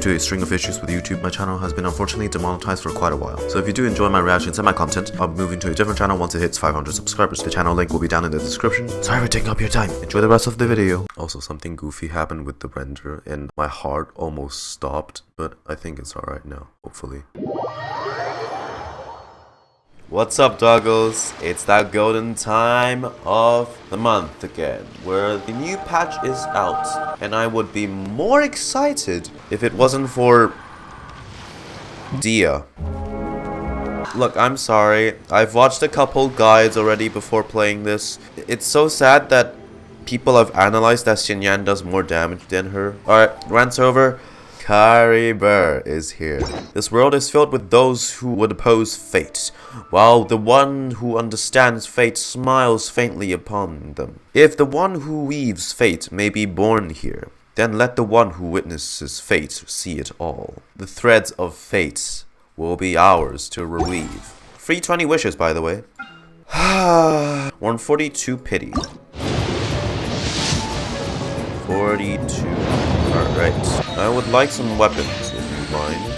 to a string of issues with YouTube, my channel has been unfortunately demonetized for quite a while. So if you do enjoy my reactions and my content, I'll be moving to a different channel once it hits 500 subscribers. The channel link will be down in the description. Sorry for taking up your time. Enjoy the rest of the video. Also, something goofy happened with the render and my heart almost stopped, but I think it's alright now, hopefully. What's up, doggos? It's that golden time of the month again, where the new patch is out, and I would be more excited if it wasn't for DEHYA. Look, I'm sorry. I've watched a couple guides already before playing this. It's so sad that people have analyzed that Xinyan does more damage than her. Alright, rant's over. Caribert is here. This world is filled with those who would oppose fate, while the one who understands fate smiles faintly upon them. If the one who weaves fate may be born here, then let the one who witnesses fate see it all. The threads of fate will be ours to reweave. Free 20 wishes, by the way. 142 pity. 42. Alright. I would like some weapons, if you mind.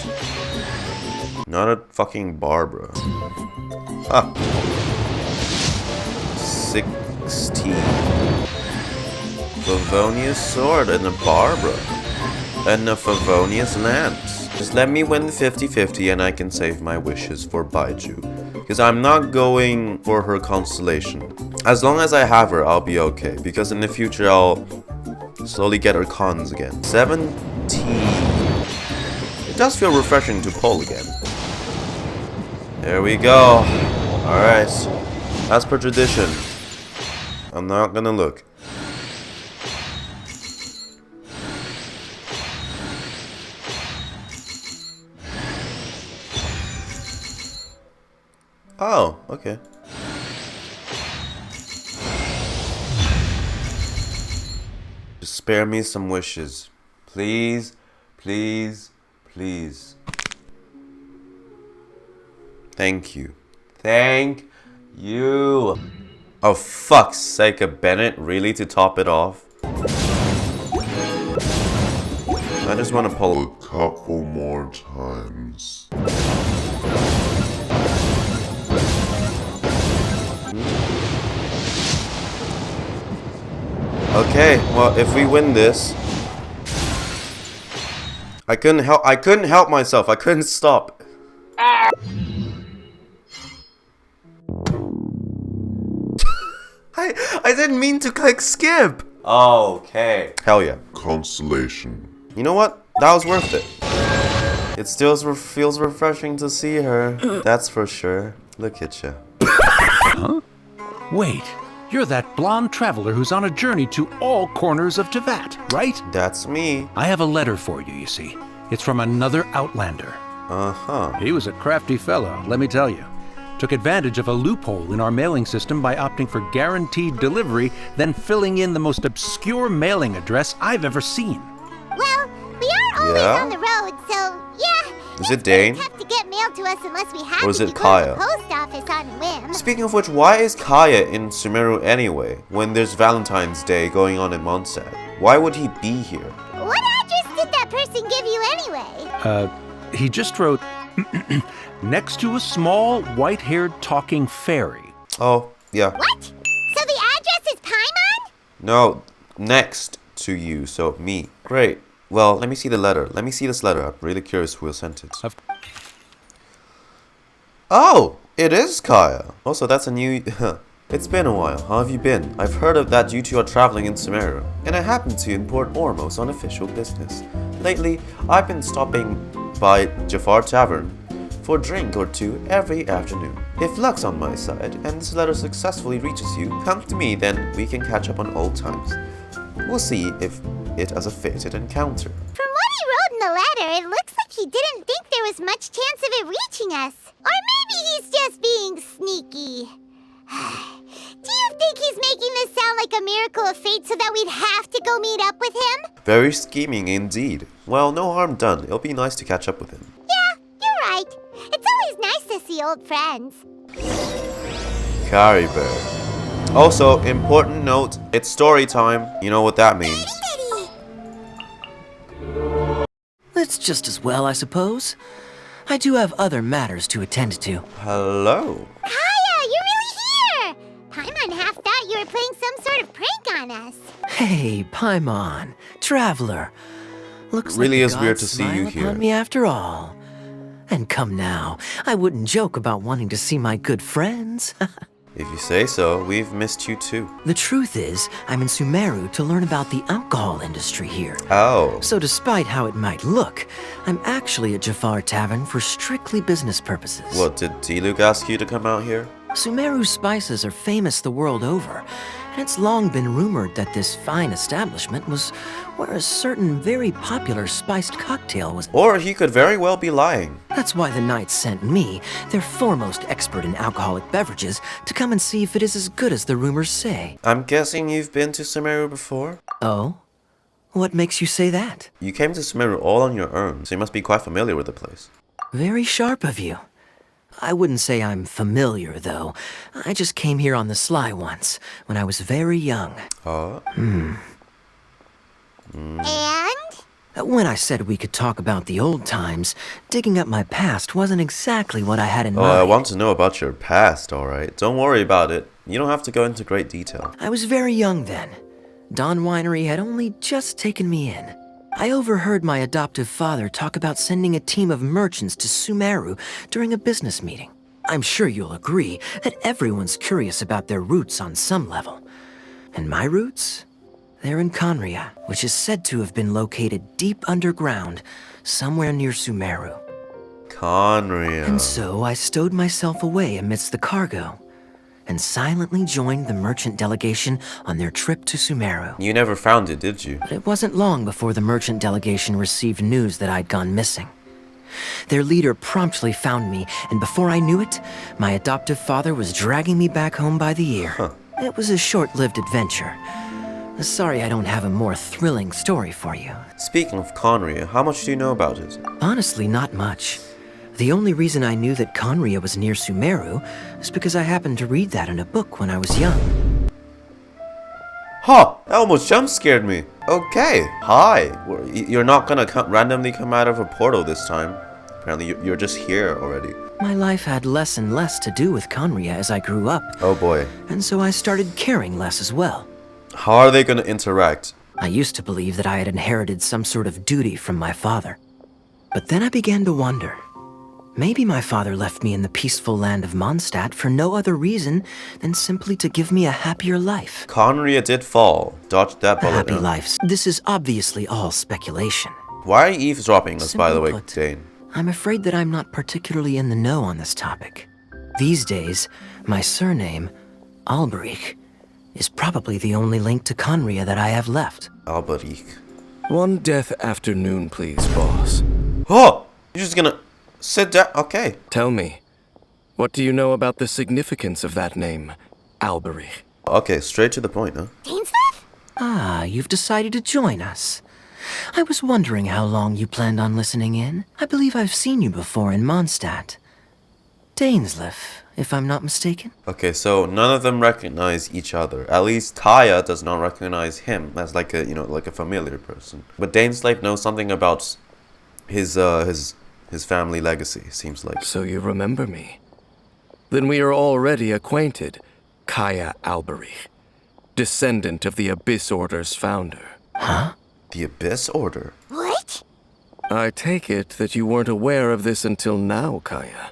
Not a fucking Barbara. Ah. 16. Favonius sword and a Barbara. And a Favonius lance. Just let me win 50-50 and I can save my wishes for Baiju. Because I'm not going for her constellation. As long as I have her, I'll be okay. Because in the future, I'll slowly get her cons again. 17. It does feel refreshing to pull again. There we go. Alright. As per tradition, I'm not gonna look. Oh, okay. Just spare me some wishes. Please, please, please. Thank you. Thank you. Oh, fuck's sake, a Bennett, really, to top it off? I just want to pull a couple more times. Okay, well, if we win this, I couldn't help myself. I couldn't stop. I didn't mean to click skip. Okay. Hell yeah. Constellation. You know what? That was worth it. It still feels refreshing to see her. That's for sure. Look at you. Huh? Wait. You're that blonde traveler who's on a journey to all corners of Teyvat, right? That's me. I have a letter for you, you see. It's from another Outlander. Uh-huh. He was a crafty fellow, let me tell you. Took advantage of a loophole in our mailing system by opting for guaranteed delivery, then filling in the most obscure mailing address I've ever seen. Well, we are always on the road, so yeah. Is it Dane? It's tough to get mail to us unless we have or is to it go Kaeya? to the post office on a whim. Speaking of which, why is Kaeya in Sumeru anyway, when there's Valentine's Day going on in Mondstadt? Why would he be here? What address did that person give you anyway? He just wrote, next to a small, white-haired talking fairy. Oh, yeah. What? So the address is Paimon? No, next to you, so me. Great. Well, let me see the letter. Let me see this letter. I'm really curious who sent it. Oh, it is Kaeya. Also, that's a new... It's been a while. How have you been? I've heard of that you two are traveling in Sumeru, and I happen to import Ormos on official business. Lately, I've been stopping by Jafar Tavern for a drink or two every afternoon. If luck's on my side, and this letter successfully reaches you, come to me, then we can catch up on old times. We'll see if it as a fated encounter. From what he wrote in the letter, it looks like he didn't think there was much chance of it reaching us. Or maybe he's just being sneaky. Do you think he's making this sound like a miracle of fate so that we'd have to go meet up with him? Very scheming indeed. Well, no harm done. It'll be nice to catch up with him. Yeah, you're right. It's always nice to see old friends. Caribert. Also, important note, it's story time. You know what that means. it's just as well, I suppose. I do have other matters to attend to. Hello. Kaeya, you're really here! Paimon half thought you were playing some sort of prank on us. Hey, Paimon, traveler. Looks Really like the is weird gods to see you smile here. upon me after all. And come now, I wouldn't joke about wanting to see my good friends. If you say so, we've missed you too. The truth is, I'm in Sumeru to learn about the alcohol industry here. Oh. So despite how it might look, I'm actually at Jafar Tavern for strictly business purposes. What, did Diluc ask you to come out here? Sumeru's spices are famous the world over, and it's long been rumored that this fine establishment was where a certain very popular spiced cocktail was. Or he could very well be lying. That's why the Knights sent me, their foremost expert in alcoholic beverages, to come and see if it is as good as the rumors say. I'm guessing you've been to Sumeru before? Oh? What makes you say that? You came to Sumeru all on your own, so you must be quite familiar with the place. Very sharp of you. I wouldn't say I'm familiar, though. I just came here on the sly once, when I was very young. Huh? And? When I said we could talk about the old times, digging up my past wasn't exactly what I had in Oh, mind. I want to know about your past, alright? Don't worry about it. You don't have to go into great detail. I was very young then. Dawn Winery had only just taken me in. I overheard my adoptive father talk about sending a team of merchants to Sumeru during a business meeting. I'm sure you'll agree that everyone's curious about their roots on some level. And my roots? They're in Khaenriah, which is said to have been located deep underground, somewhere near Sumeru. Khaenriah. And so I stowed myself away amidst the cargo, and silently joined the merchant delegation on their trip to Sumeru. You never found it, did you? But it wasn't long before the merchant delegation received news that I'd gone missing. Their leader promptly found me, and before I knew it, my adoptive father was dragging me back home by the ear. Huh. It was a short-lived adventure. Sorry I don't have a more thrilling story for you. Speaking of Khaenriah, how much do you know about it? Honestly, not much. The only reason I knew that Khaenriah was near Sumeru is because I happened to read that in a book when I was young. Huh! That almost jump scared me. Okay. Hi. You're not gonna randomly come out of a portal this time. Apparently you're just here already. My life had less and less to do with Khaenriah as I grew up, Oh boy. and so I started caring less as well. How are they gonna interact? I used to believe that I had inherited some sort of duty from my father. But then I began to wonder. Maybe my father left me in the peaceful land of Mondstadt for no other reason than simply to give me a happier life. Khaenriah did fall. Dodged that A bullet. happy huh? life. This is obviously all speculation. Why are you eavesdropping us, by the way, Simply put, Dane? I'm afraid that I'm not particularly in the know on this topic. These days, my surname, Alberich, is probably the only link to Khaenriah that I have left. Alberich. One death afternoon, please, boss. Oh! You're just gonna sit down? Okay. Tell me, what do you know about the significance of that name, Alberich? Okay, straight to the point, huh? Dainsleif? Ah, you've decided to join us. I was wondering how long you planned on listening in. I believe I've seen you before in Mondstadt. Dainsleif, if I'm not mistaken. Okay, so none of them recognize each other. At least Kaeya does not recognize him as like a, like a familiar person. But Dainsleif knows something about his family legacy, seems like. So you remember me. Then we are already acquainted, Kaeya Alberich, descendant of the Abyss Order's founder. Huh? The Abyss Order? What? I take it that you weren't aware of this until now, Kaeya.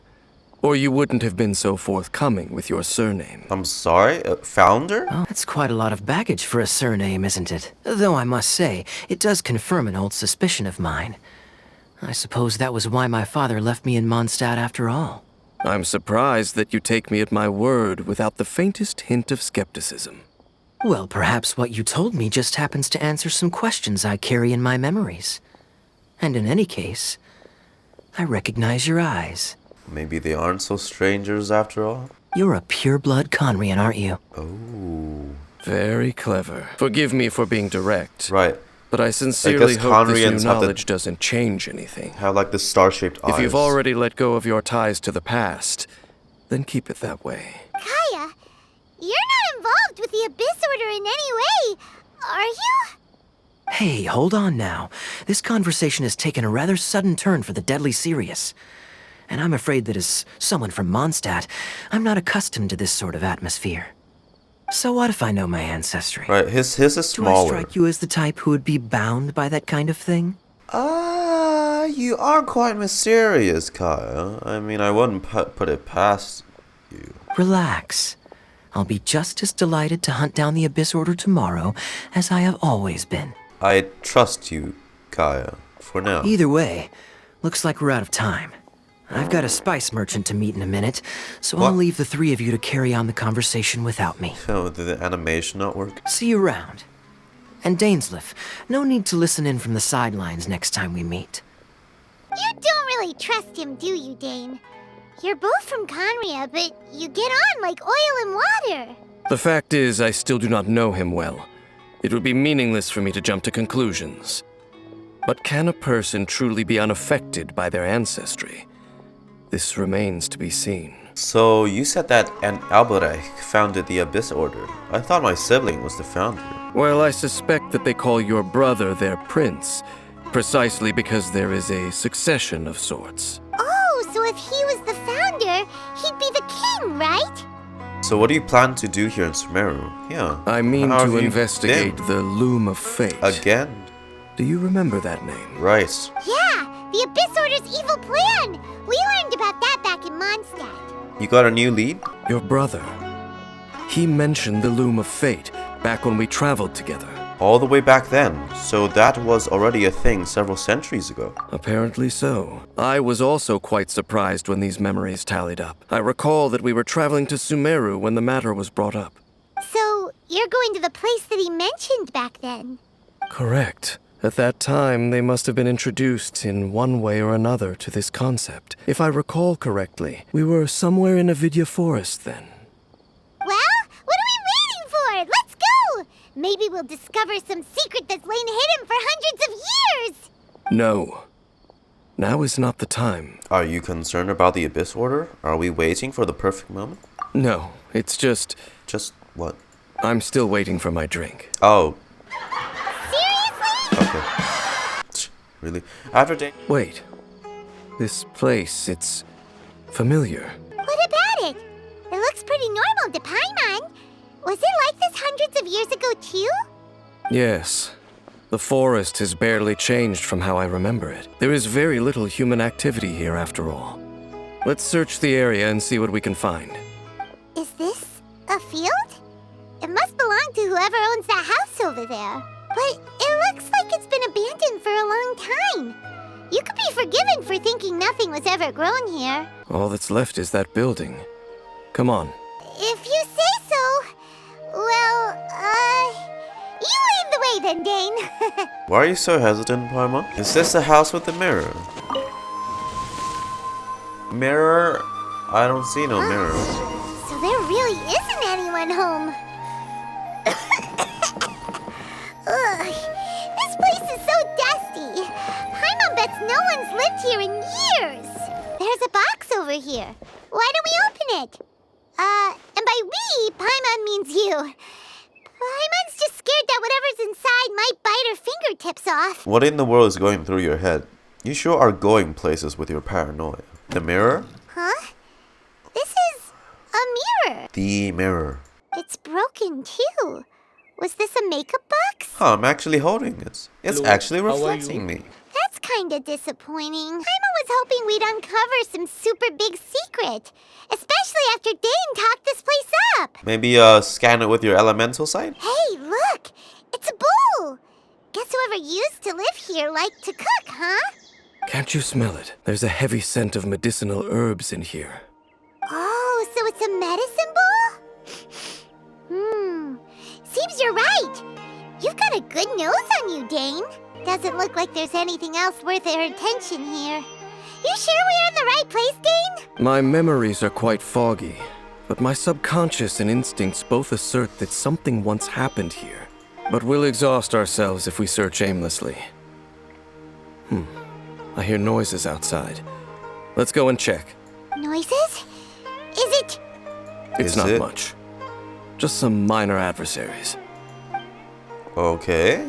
Or you wouldn't have been so forthcoming with your surname. I'm sorry? Founder? Oh, that's quite a lot of baggage for a surname, isn't it? Though I must say, it does confirm an old suspicion of mine. I suppose that was why my father left me in Mondstadt after all. I'm surprised that you take me at my word without the faintest hint of skepticism. Well, perhaps what you told me just happens to answer some questions I carry in my memories. And in any case, I recognize your eyes. Maybe they aren't so strangers after all? You're a pure-blood Khaenriah, aren't you? Oh. Very clever. Forgive me for being direct. Right. But I sincerely hope this Khaenriahans new have the- knowledge doesn't change anything. Have like the star-shaped eyes. If you've already let go of your ties to the past, then keep it that way. Kaeya, you're not involved with the Abyss Order in any way, are you? Hey, hold on now. This conversation has taken a rather sudden turn for the deadly serious. And I'm afraid that as someone from Mondstadt, I'm not accustomed to this sort of atmosphere. So what if I know my ancestry? Right, his is Do I smaller. strike you as the type who would be bound by that kind of thing? You are quite mysterious, Kaeya. I mean, I wouldn't put it past you. Relax. I'll be just as delighted to hunt down the Abyss Order tomorrow as I have always been. I trust you, Kaeya, for now. Either way, looks like we're out of time. I've got a spice merchant to meet in a minute, so I'll What? leave the three of you to carry on the conversation without me. Oh, did the animation not work? See you around. And Dainsleif, no need to listen in from the sidelines next time we meet. You don't really trust him, do you, Dane? You're both from Khaenriah, but you get on like oil and water. The fact is, I still do not know him well. It would be meaningless for me to jump to conclusions. But can a person truly be unaffected by their ancestry? This remains to be seen. So, you said that Alberich founded the Abyss Order. I thought my sibling was the founder. Well, I suspect that they call your brother their prince, precisely because there is a succession of sorts. Oh, so if he was the founder, he'd be the king, right? So what do you plan to do here in Sumeru? Yeah. I mean how have to you investigate been? the Loom of Fate. Again? Do you remember that name? Right. Yeah, the Abyss Order's evil plan. We learned about that back in Mondstadt. You got a new lead? Your brother. He mentioned the Loom of Fate back when we traveled together. All the way back then. So that was already a thing several centuries ago. Apparently so. I was also quite surprised when these memories tallied up. I recall that we were traveling to Sumeru when the matter was brought up. So, you're going to the place that he mentioned back then? Correct. At that time, they must have been introduced in one way or another to this concept. If I recall correctly, we were somewhere in Avidya Forest then. Well, what are we waiting for? Let's go! Maybe we'll discover some secret that's lain hidden for hundreds of years! No. Now is not the time. Are you concerned about the Abyss Order? Are we waiting for the perfect moment? No, it's just... Just what? I'm still waiting for my drink. Oh, Seriously? okay. Really? After day. Wait. This place, it's familiar. What about it? It looks pretty normal to Paimon. Was it like this hundreds of years ago, too? Yes. The forest has barely changed from how I remember it. There is very little human activity here after all. Let's search the area and see what we can find. Is this a field? It must belong to whoever owns that house over there. But it looks like it's been abandoned for a long time. You could be forgiven for thinking nothing was ever grown here. All that's left is that building. Come on. If you say so. Well, you lead the way then, Dane. Why are you so hesitant, Paimon? Is this the house with the mirror? Mirror? I don't see no mirror. So there really isn't anyone home. Ugh, this place is so dusty. Paimon bets no one's lived here in years. There's a box over here. Why don't we open it? And by we, Paimon means you. Paimon's just scared that whatever's inside might bite her fingertips off. What in the world is going through your head? You sure are going places with your paranoia. The mirror? Huh? This is a mirror. The mirror. It's broken too. Was this a makeup box? Huh, I'm actually holding this. It's Hello, actually how are reflecting you? me. That's kinda disappointing. Paimon was hoping we'd uncover some super big secret. Especially after Dane talked this place up. Maybe scan it with your elemental sight? Hey, look! It's a bowl! Guess whoever used to live here liked to cook, huh? Can't you smell it? There's a heavy scent of medicinal herbs in here. Oh, so it's a medicine bowl? Seems you're right. You've got a good nose on you, Dane. Doesn't look like there's anything else worth our attention here. You sure we're in the right place, Dane? My memories are quite foggy, but my subconscious and instincts both assert that something once happened here. But we'll exhaust ourselves if we search aimlessly. I hear noises outside. Let's go and check. Noises? Is it... It's Is not it? much. Just some minor adversaries. Okay.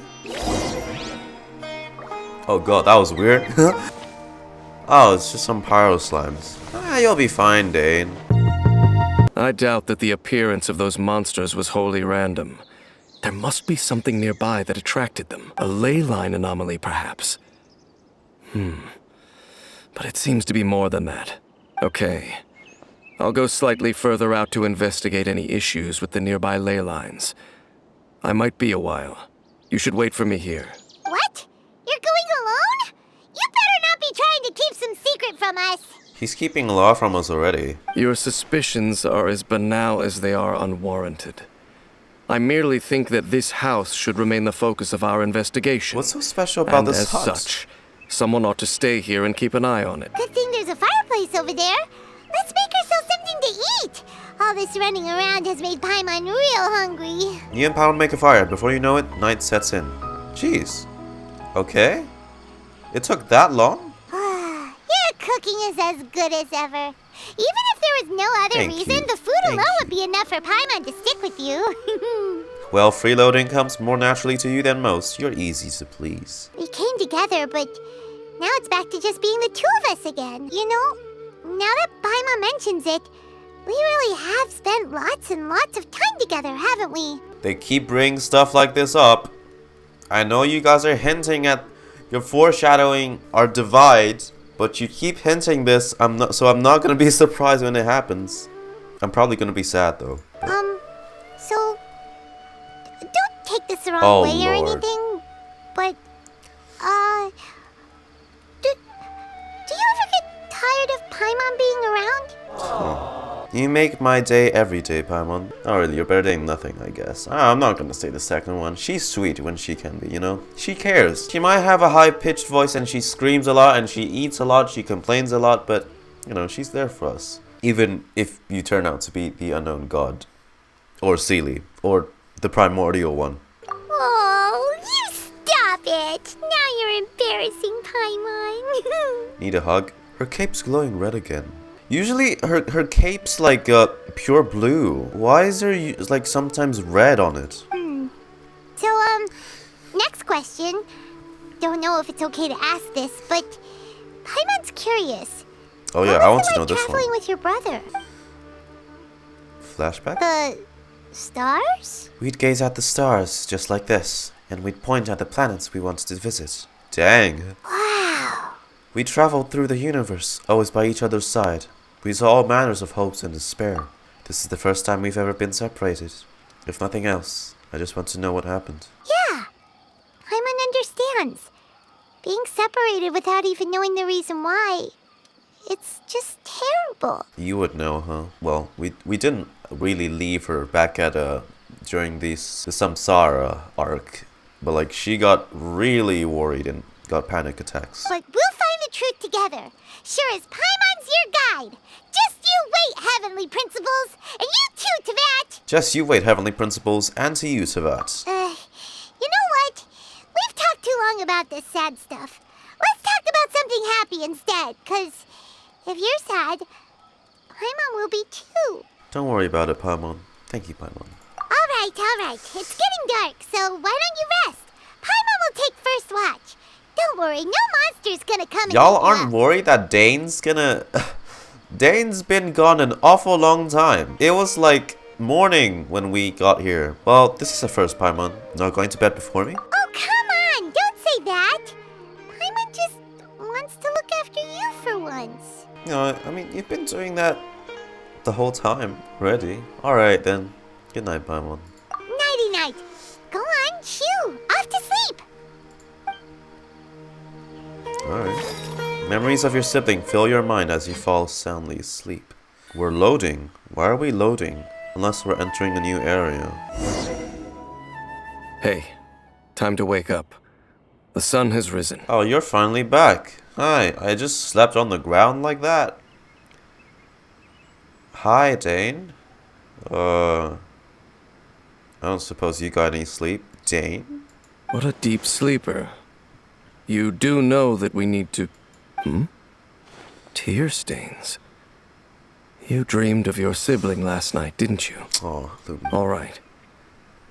Oh god, that was weird. Oh, it's just some pyro slimes. Ah, you'll be fine, Dane. I doubt that the appearance of those monsters was wholly random. There must be something nearby that attracted them. A ley line anomaly, perhaps. But it seems to be more than that. Okay. I'll go slightly further out to investigate any issues with the nearby ley lines. I might be a while. You should wait for me here. What? You're going alone? You better not be trying to keep some secret from us. He's keeping a lot from us already. Your suspicions are as banal as they are unwarranted. I merely think that this house should remain the focus of our investigation. What's so special about and this as hut? such, someone ought to stay here and keep an eye on it. Good thing there's a fireplace over there. Let's make ourselves something to eat. All this running around has made Paimon real hungry. You and Paimon make a fire. Before you know it, night sets in. Jeez. Okay. It took that long? Your cooking is as good as ever. Even if there was no other Thank reason, you. the food Thank alone you. would be enough for Paimon to stick with you. Well, freeloading comes more naturally to you than most. You're easy to please. We came together, but now it's back to just being the two of us again. You know, now that Paimon mentions it, we really have spent lots and lots of time together, haven't we? They keep bringing stuff like this up. I know you guys are hinting at, you're foreshadowing our divide, but you keep hinting this. I'm not gonna be surprised when it happens. I'm probably gonna be sad though. So don't take this the wrong Oh, way or Lord. anything, but do you ever get tired of Paimon being around? You make my day every day, Paimon. Oh, really, you're better than nothing, I guess. I'm not gonna say the second one. She's sweet when she can be, you know? She cares. She might have a high-pitched voice and she screams a lot and she eats a lot, she complains a lot, but, you know, she's there for us. Even if you turn out to be the unknown god. Or Seelie. Or the primordial one. Oh, you stop it! Now you're embarrassing Paimon. Need a hug? Her cape's glowing red again. Usually her cape's like pure blue. Why is there like sometimes red on it? So, next question. Don't know if it's okay to ask this, but Paimon's curious. Oh yeah, What I was want it to know like this traveling one. with your brother? Flashback? The stars? We'd gaze at the stars just like this, and we'd point at the planets we wanted to visit. Dang. Wow. We traveled through the universe, always by each other's side. We saw all manners of hopes and despair. This is the first time we've ever been separated. If nothing else, I just want to know what happened. Yeah. Paimon understands. Being separated without even knowing the reason why. It's just terrible. You would know, huh? Well, we didn't really leave her back at during the Samsara arc, but like she got really worried and got panic attacks. But we'll find the truth together. Sure as Paimon's your guide. Just you wait, Heavenly Principles, and you too, Tevat. Just you wait, Heavenly Principles, and to you, Tevat. You know what? We've talked too long about this sad stuff. Let's talk about something happy instead, 'cause if you're sad, Paimon will be too. Don't worry about it, Paimon. Thank you, Paimon. All right. It's getting dark, so why don't you rest? Paimon will take first watch. Don't worry, no monster's gonna come and Y'all eat you aren't up. worried that Dane's gonna... Dane's been gone an awful long time. It was like morning when we got here. Well, this is the first, Paimon. Not going to bed before me? Oh, come on! Don't say that! Paimon just wants to look after you for once. No, I mean, you've been doing that the whole time already. Alright then. Good night, Paimon. Nighty-night. Go on, shoo! Off to sleep! Alright. Memories of your sibling fill your mind as you fall soundly asleep. We're loading. Why are we loading? Unless we're entering a new area. Hey, time to wake up. The sun has risen. Oh, you're finally back. Hi, I just slept on the ground like that. Hi, Dane. I don't suppose you got any sleep, Dane? What a deep sleeper. You do know that we need to... Tear stains. You dreamed of your sibling last night, didn't you? Oh, Lumi. All right.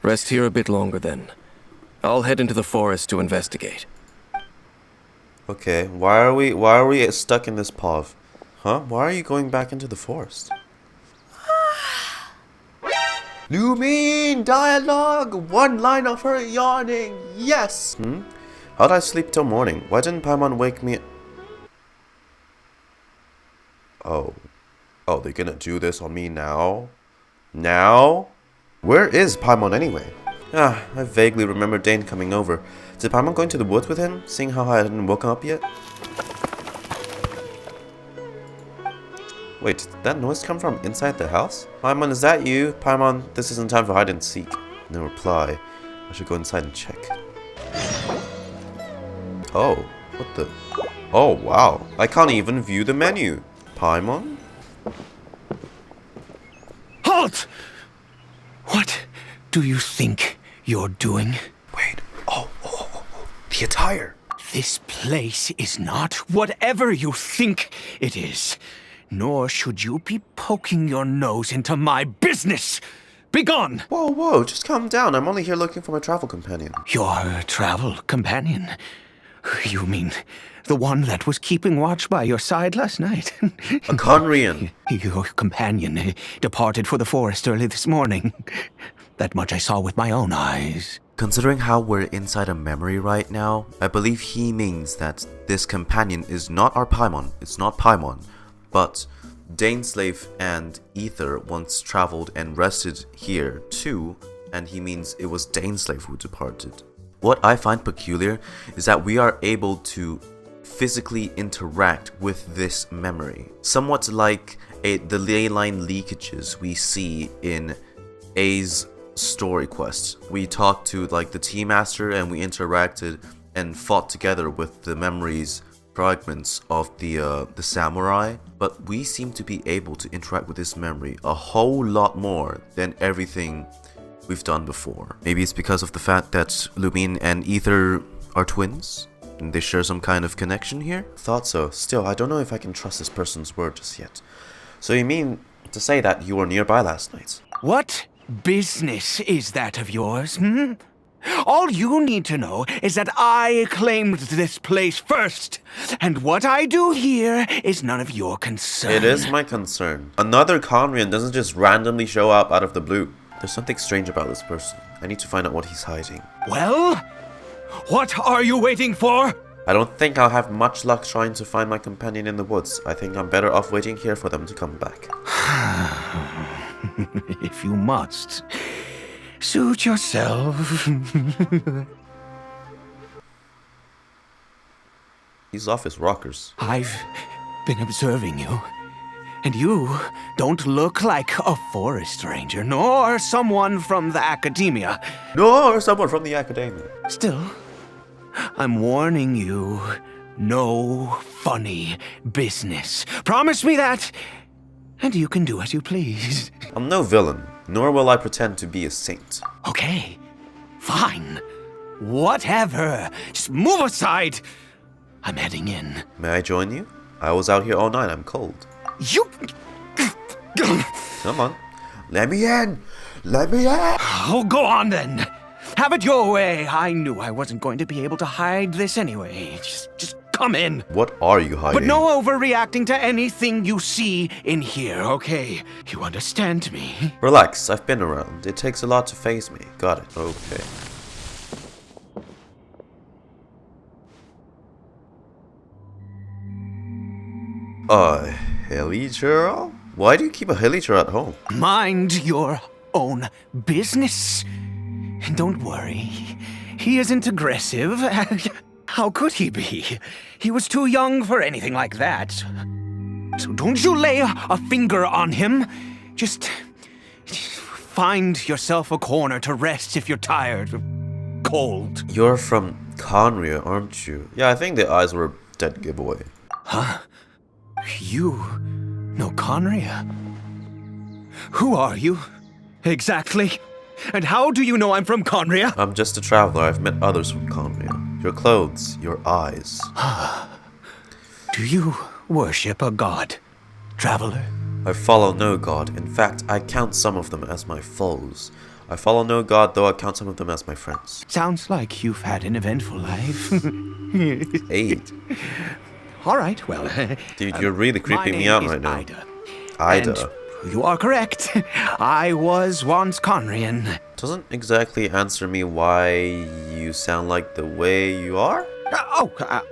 Rest here a bit longer then. I'll head into the forest to investigate. Okay, why are we stuck in this POV? Huh? Why are you going back into the forest? Lumine dialogue! One line of her yawning! Yes! How'd I sleep till morning? Why didn't Paimon wake me? Oh, they're gonna do this on me now? Now? Where is Paimon anyway? I vaguely remember Dane coming over. Did Paimon go into the woods with him, seeing how I hadn't woken up yet? Wait, did that noise come from inside the house? Paimon, is that you? Paimon, this isn't time for hide and seek. No reply. I should go inside and check. Oh, what the? Oh, wow. I can't even view the menu. Paimon? Halt! What do you think you're doing? Wait. Oh, the attire. This place is not whatever you think it is. Nor should you be poking your nose into my business. Begone! Whoa, just calm down. I'm only here looking for my travel companion. Your travel companion? You mean the one that was keeping watch by your side last night? A Khaenriah. Your companion departed for the forest early this morning. That much I saw with my own eyes. Considering how we're inside a memory right now, I believe he means that this companion is not our Paimon. It's not Paimon. But Dainsleif and Ether once traveled and rested here too, and he means it was Dainsleif who departed. What I find peculiar is that we are able to physically interact with this memory, somewhat like the ley line leakages we see in A's story quest. We talked to like the Tea Master and we interacted and fought together with the memories fragments of the samurai, but we seem to be able to interact with this memory a whole lot more than everything we've done before. Maybe it's because of the fact that Lumine and Ether are twins and they share some kind of connection here? Thought so. Still, I don't know if I can trust this person's word just yet. So you mean to say that you were nearby last night? What business is that of yours, All you need to know is that I claimed this place first, and what I do here is none of your concern. It is my concern. Another Khaenriah doesn't just randomly show up out of the blue. There's something strange about this person. I need to find out what he's hiding. Well, what are you waiting for? I don't think I'll have much luck trying to find my companion in the woods. I think I'm better off waiting here for them to come back. If you must. Suit yourself. He's off his rockers. I've been observing you, and you don't look like a forest ranger, nor someone from the academia. Nor someone from the academia. Still, I'm warning you, no funny business. Promise me that, and you can do as you please. I'm no villain, nor will I pretend to be a saint. Okay, fine. Whatever. Just move aside. I'm heading in. May I join you? I was out here all night, I'm cold. You... Come on. Let me in! Let me in! Oh, go on then. Have it your way. I knew I wasn't going to be able to hide this anyway. Just come in. What are you hiding? But no overreacting to anything you see in here, okay? You understand me? Relax, I've been around. It takes a lot to face me. Got it. Okay. Hilichurl? Why do you keep a Hilichurl at home? Mind your own business. And don't worry, he isn't aggressive. How could he be? He was too young for anything like that. So don't you lay a finger on him. Just find yourself a corner to rest if you're tired or cold. You're from Khaenriah, aren't you? Yeah, I think the eyes were a dead giveaway. Huh? You know Khaenriah? Who are you? Exactly. And how do you know I'm from Khaenriah? I'm just a traveler. I've met others from Khaenriah. Your clothes, your eyes. Do you worship a god, traveler? I follow no god. In fact, I count some of them as my foes. I follow no god, though I count some of them as my friends. Sounds like you've had an eventful life. Hey, All right, well... dude, you're really creeping me out right now. Ida. Ida. And you are correct. I was once Khaenriah. Doesn't exactly answer me why you sound like the way you are?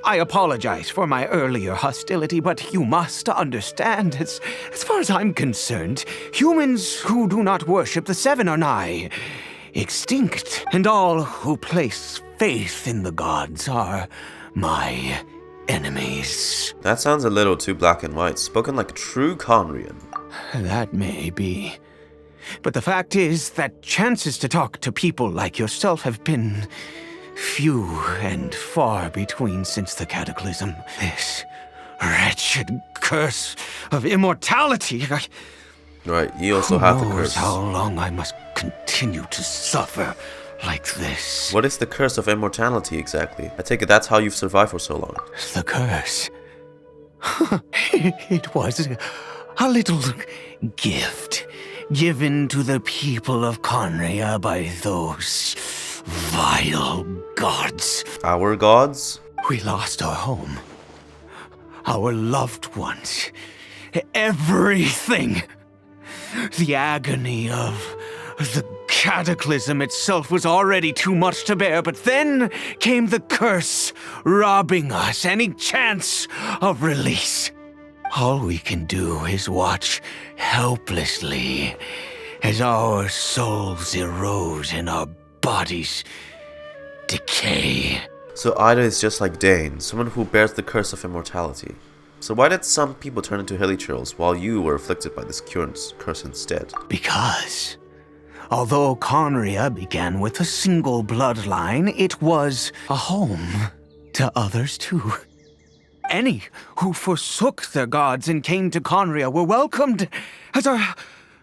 I apologize for my earlier hostility, but you must understand, as far as I'm concerned, humans who do not worship the Seven are nigh extinct, and all who place faith in the gods are my enemies. That sounds a little too black and white, spoken like a true Khaenriah. That may be. But the fact is that chances to talk to people like yourself have been few and far between since the cataclysm. This wretched curse of immortality. Right, you also have the Who knows curse. how long I must continue to suffer like this? What is the curse of immortality exactly? I take it that's how you've survived for so long. The curse. It was a little gift given to the people of Khaenriah by those vile gods. Our gods? We lost our home, our loved ones, everything. The agony of the cataclysm itself was already too much to bear, but then came the curse, robbing us any chance of release. All we can do is watch helplessly as our souls erode and our bodies decay. So Ida is just like Dane, someone who bears the curse of immortality. So why did some people turn into hilichurls while you were afflicted by this curse instead? Because, although Khaenriah began with a single bloodline, it was a home to others too. Any who forsook their gods and came to Khaenriah were welcomed as our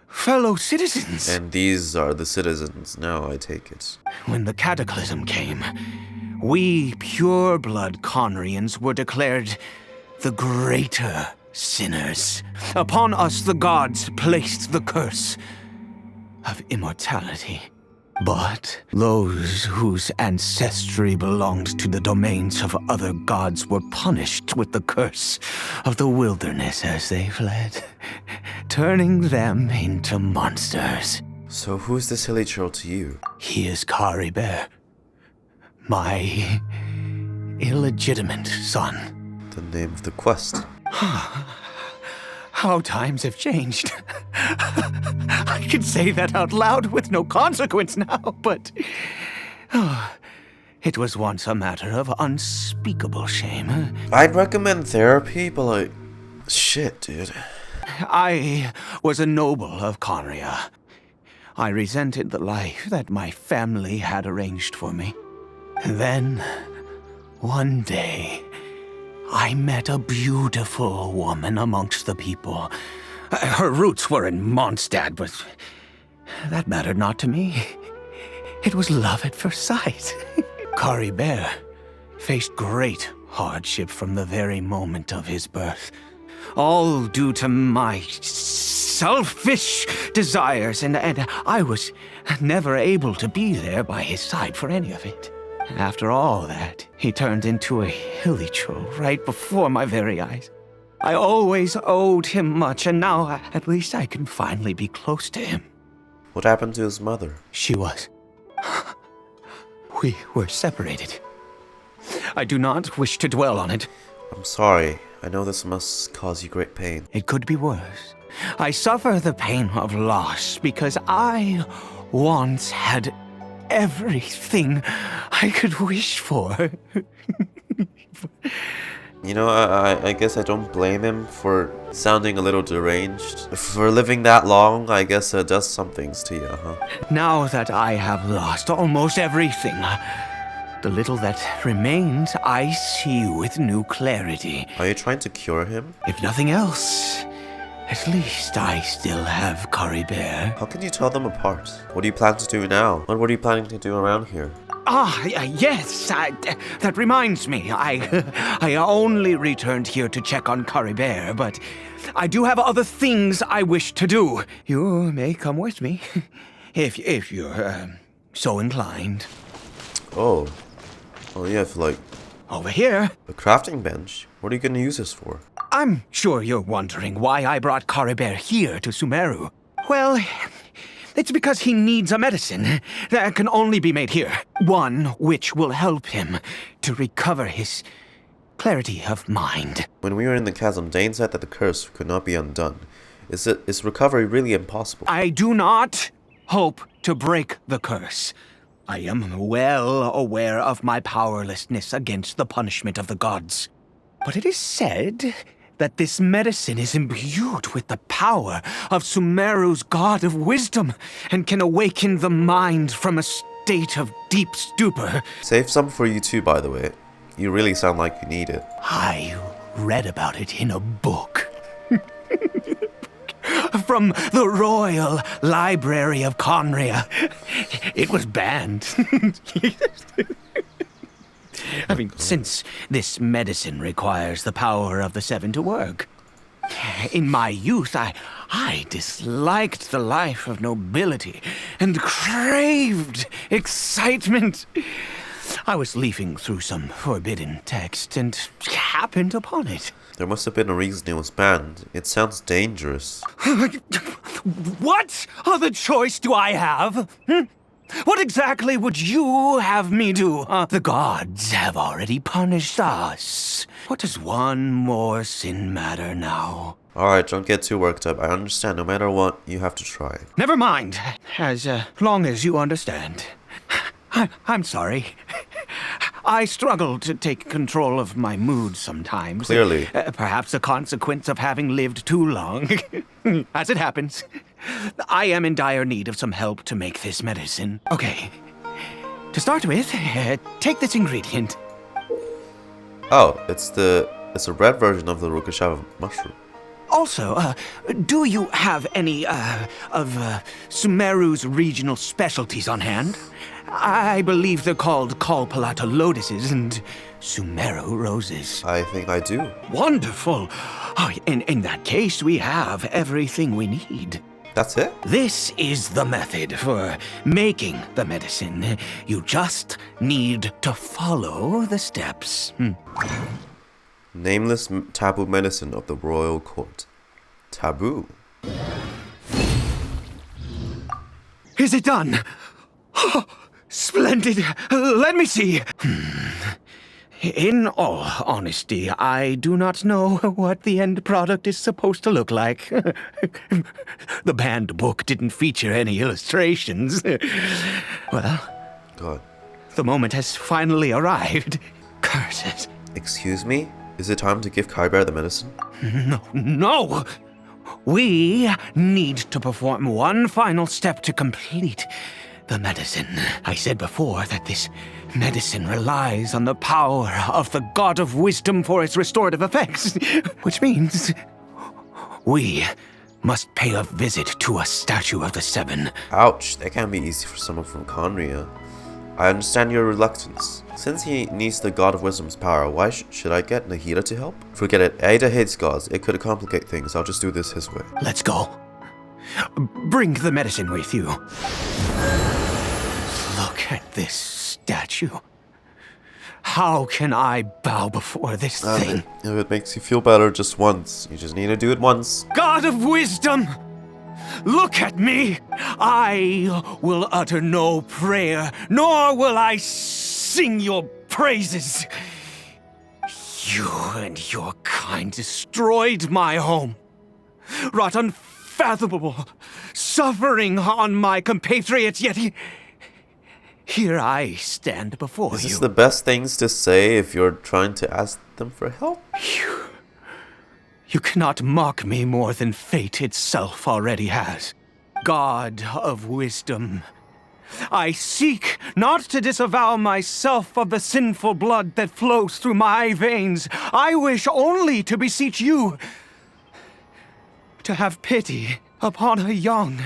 fellow citizens. And these are the citizens now, I take it. When the cataclysm came, we pure-blood Khaenrians were declared the greater sinners. Upon us the gods placed the curse of immortality. But those whose ancestry belonged to the domains of other gods were punished with the curse of the wilderness as they fled, turning them into monsters. So who's this hilichurl to you? He is Caribert, my illegitimate son. The name of the quest. How times have changed. I can say that out loud with no consequence now, but it was once a matter of unspeakable shame. I'd recommend therapy, but like, shit, dude. I was a noble of Khaenriah. I resented the life that my family had arranged for me. Then, one day, I met a beautiful woman amongst the people. Her roots were in Mondstadt, but that mattered not to me. It was love at first sight. Caribert faced great hardship from the very moment of his birth. All due to my selfish desires, and I was never able to be there by his side for any of it. After all that, he turned into a hilichurl right before my very eyes. I always owed him much, and now at least I can finally be close to him. What happened to his mother? She was. We were separated. I do not wish to dwell on it. I'm sorry. I know this must cause you great pain. It could be worse. I suffer the pain of loss because I once had everything I could wish for. You know, I guess I don't blame him for sounding a little deranged. For living that long, I guess it does some things to you, huh? Now that I have lost almost everything, the little that remains I see with new clarity. Are you trying to cure him? If nothing else, at least I still have Caribert. How can you tell them apart? What do you plan to do now? What are you planning to do around here? Yes, that reminds me. I only returned here to check on Caribert, but I do have other things I wish to do. You may come with me. if you're so inclined. Oh. Oh, you have, like, Over here. a crafting bench? What are you gonna use this for? I'm sure you're wondering why I brought Caribert here to Sumeru. Well, it's because he needs a medicine that can only be made here. One which will help him to recover his clarity of mind. When we were in the chasm, Dane said that the curse could not be undone. Is recovery really impossible? I do not hope to break the curse. I am well aware of my powerlessness against the punishment of the gods. But it is said that this medicine is imbued with the power of Sumeru's god of wisdom and can awaken the mind from a state of deep stupor. Save some for you too, by the way. You really sound like you need it. I read about it in a book. From the Royal Library of Khaenriah. It was banned. I mean, since this medicine requires the power of the Seven to work. In my youth, I disliked the life of nobility and craved excitement. I was leafing through some forbidden text and happened upon it. There must have been a reason it was banned. It sounds dangerous. What other choice do I have? What exactly would you have me do? The gods have already punished us. What does one more sin matter now? Alright, don't get too worked up. I understand. No matter what, you have to try. Never mind. As long as you understand. I'm sorry. I struggle to take control of my mood sometimes. Clearly. Perhaps a consequence of having lived too long. As it happens, I am in dire need of some help to make this medicine. Okay. To start with, take this ingredient. Oh, it's a red version of the Rukashava mushroom. Also, do you have any of Sumeru's regional specialties on hand? I believe they're called Kalpalata lotuses and Sumeru roses. I think I do. Wonderful! Oh, in that case, we have everything we need. That's it? This is the method for making the medicine. You just need to follow the steps. Nameless taboo medicine of the royal court. Taboo. Is it done? Splendid. Let me see. In all honesty, I do not know what the end product is supposed to look like. The banned book didn't feature any illustrations. Well, God. the moment has finally arrived. Curses. Excuse me? Is it time to give Caribert the medicine? No! We need to perform one final step to complete the medicine. I said before that this medicine relies on the power of the God of Wisdom for its restorative effects, which means we must pay a visit to a statue of the Seven. Ouch, that can't be easy for someone from Khaenriah. I understand your reluctance. Since he needs the God of Wisdom's power, why should I get Nahida to help? Forget it, Eide hates gods. It could complicate things. I'll just do this his way. Let's go. Bring the medicine with you. Look at this statue. How can I bow before this thing? If it makes you feel better just once, you just need to do it once. God of Wisdom! Look at me! I will utter no prayer, nor will I sing your praises. You and your kind destroyed my home, wrought unfathomable suffering on my compatriots, yet here I stand before Is you. this the best things to say if you're trying to ask them for help? You cannot mock me more than fate itself already has. God of Wisdom, I seek not to disavow myself of the sinful blood that flows through my veins. I wish only to beseech you to have pity upon a young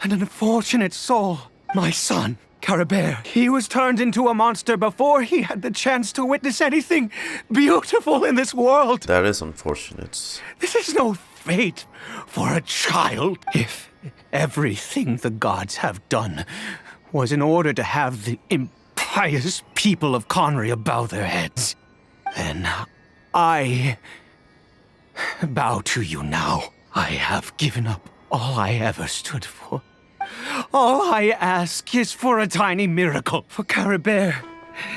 and unfortunate soul. My son, Caribert, he was turned into a monster before he had the chance to witness anything beautiful in this world. That is unfortunate. This is no fate for a child. If Everything the gods have done was in order to have the impious people of Khaenriah bow their heads. Then I bow to you now. I have given up all I ever stood for. All I ask is for a tiny miracle for Caribert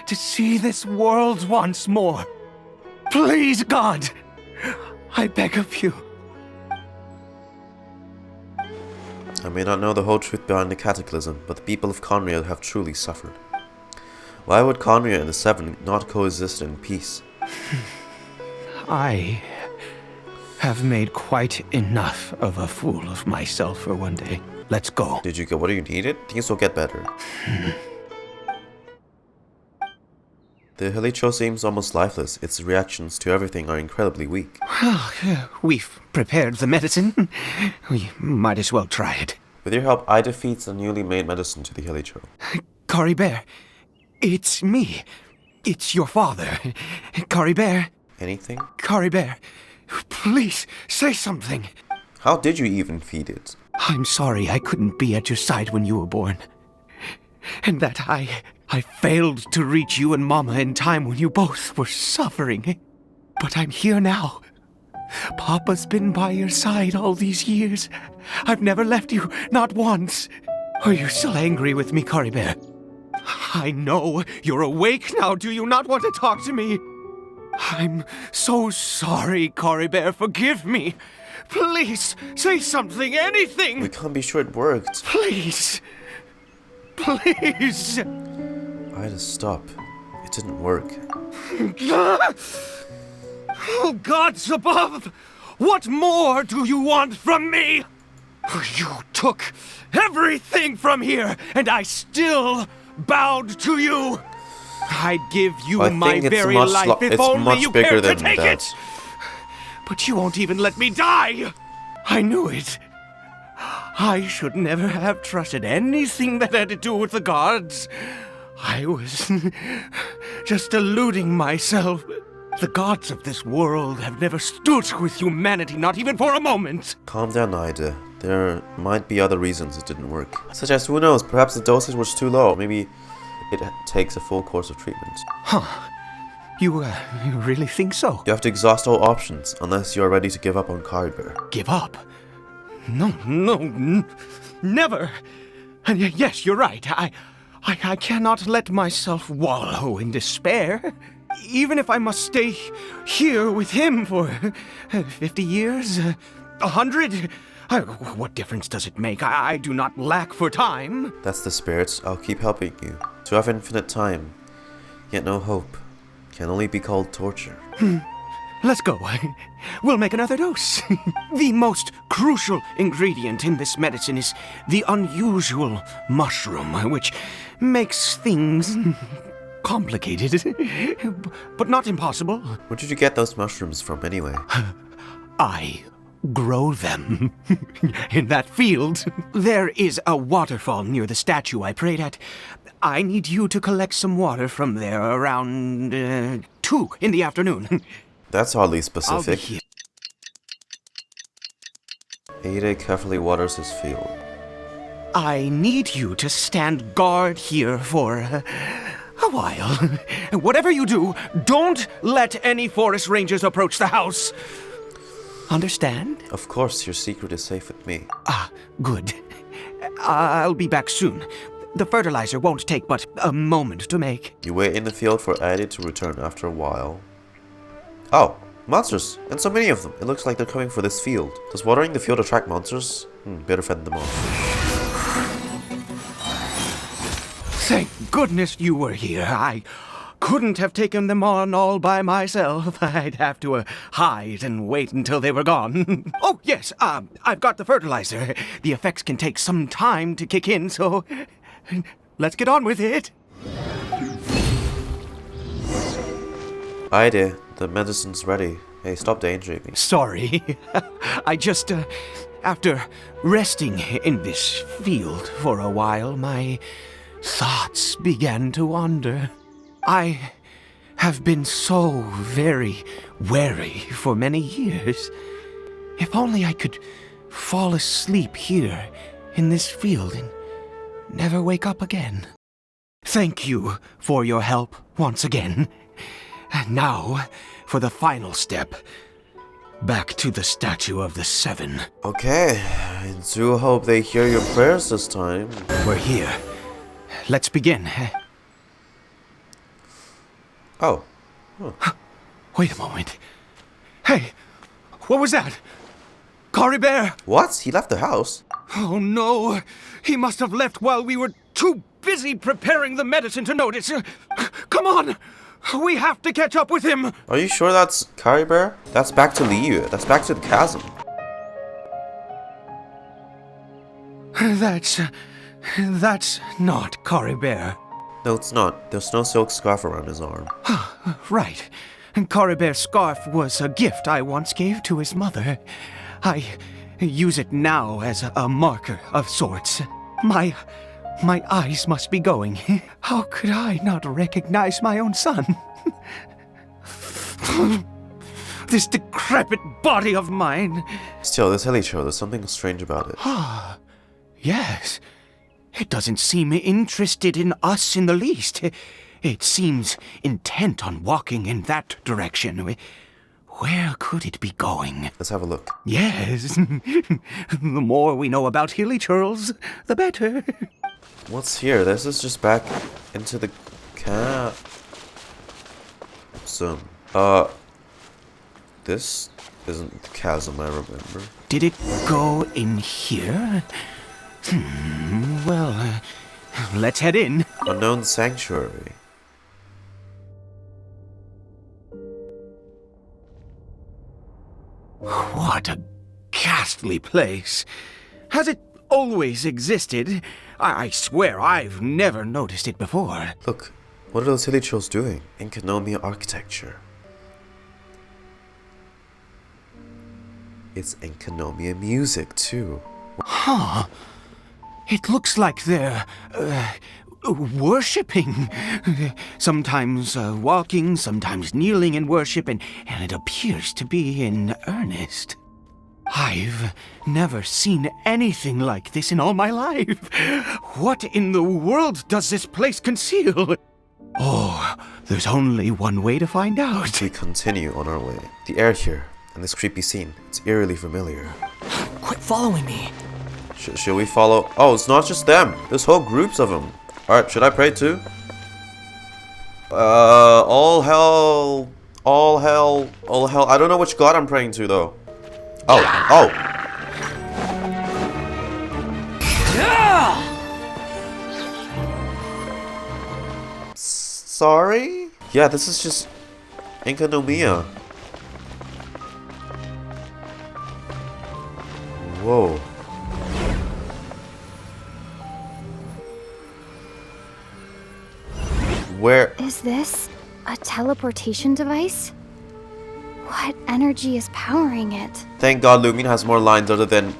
to see this world once more. Please, God, I beg of you. I may not know the whole truth behind the cataclysm, but the people of Khaenriah have truly suffered. Why would Khaenriah and the Seven not coexist in peace? I have made quite enough of a fool of myself for one day. Let's go. Did you get what you needed? Things will get better. The Helicho seems almost lifeless. Its reactions to everything are incredibly weak. We've prepared the medicine. We might as well try it. With your help, Ida feeds the newly made medicine to the Helicho. Caribert, it's me. It's your father. Caribert. Anything? Caribert, please say something. How did you even feed it? I'm sorry I couldn't be at your side when you were born. And that I failed to reach you and Mama in time when you both were suffering. But I'm here now. Papa's been by your side all these years. I've never left you, not once. Are you still angry with me, Caribert? I know you're awake now. Do you not want to talk to me? I'm so sorry, Caribert. Forgive me. Please, say something, anything. We can't be sure it worked. Please. Please. Ida, stop. It didn't work. Oh, gods above! What more do you want from me? You took everything from here, and I still bowed to you. I'd give you my very life if only you cared to take it. But you won't even let me die. I knew it. I should never have trusted anything that had to do with the gods. I was just deluding myself. The gods of this world have never stood with humanity, not even for a moment. Calm down, Ida. There might be other reasons it didn't work. Such as, who knows, perhaps the dosage was too low. Maybe it takes a full course of treatment. Huh. You really think so? You have to exhaust all options, unless you are ready to give up on Caribert. Give up? No, never. And yes, you're right. I cannot let myself wallow in despair. Even if I must stay here with him for 50 years, 100, what difference does it make? I do not lack for time. That's the spirit. I'll keep helping you. To have infinite time, yet no hope, can only be called torture. Let's go. We'll make another dose. The most crucial ingredient in this medicine is the unusual mushroom, which makes things complicated, but not impossible. Where did you get those mushrooms from anyway? I grow them in that field. There is a waterfall near the statue I prayed at. I need you to collect some water from there around 2 in the afternoon. That's hardly specific. I'll be here. Eide carefully waters his field. I need you to stand guard here for a while. Whatever you do, don't let any forest rangers approach the house. Understand? Of course, your secret is safe with me. Ah, good. I'll be back soon. The fertilizer won't take but a moment to make. You wait in the field for Eide to return after a while. Oh, monsters! And so many of them. It looks like they're coming for this field. Does watering the field attract monsters? Better fend them off. Thank goodness you were here. I couldn't have taken them on all by myself. I'd have to hide and wait until they were gone. Oh, yes, I've got the fertilizer. The effects can take some time to kick in, so let's get on with it. Eide, the medicine's ready. Hey, stop daydreaming me. Sorry. I just, after resting in this field for a while, my thoughts began to wander. I have been so very wary for many years. If only I could fall asleep here in this field and never wake up again. Thank you for your help once again. And now, for the final step. Back to the Statue of the Seven. Okay, I do hope they hear your prayers this time. We're here. Let's begin. Oh. Wait a moment. Hey, what was that? Caribert! What? He left the house? Oh no! He must have left while we were too busy preparing the medicine to notice. Come on! We have to catch up with him! Are you sure that's Caribert? That's back to Liu. That's back to the chasm. That's not Caribert. No, it's not. There's no silk scarf around his arm. Right. Caribert's scarf was a gift I once gave to his mother. I use it now as a marker of sorts. My eyes must be going. How could I not recognize my own son? This decrepit body of mine. Still, this helicho, there's something strange about it. Yes. It doesn't seem interested in us in the least. It seems intent on walking in that direction. Where could it be going? Let's have a look. Yes. The more we know about hilly churls, the better. What's here? This is just back into the chasm. This isn't the chasm I remember. Did it go in here? Well, let's head in. Unknown sanctuary. What a ghastly place. Has it always existed? I swear I've never noticed it before. Look, what are those hilichos doing? Enkanomiya architecture. It's Enkanomiya music, too. Huh. It looks like they're, worshipping. Sometimes walking, sometimes kneeling in worship, and it appears to be in earnest. I've never seen anything like this in all my life. What in the world does this place conceal? Oh, there's only one way to find out. We continue on our way. The air here, and this creepy scene, it's eerily familiar. Quit following me. Should we follow? Oh, it's not just them. There's whole groups of them. Alright, should I pray too? All hell. I don't know which god I'm praying to though. Oh. Sorry? Yeah, this is just Enkanomiya. Whoa. Where is this? A teleportation device? What energy is powering it? Thank God Lumine has more lines other than...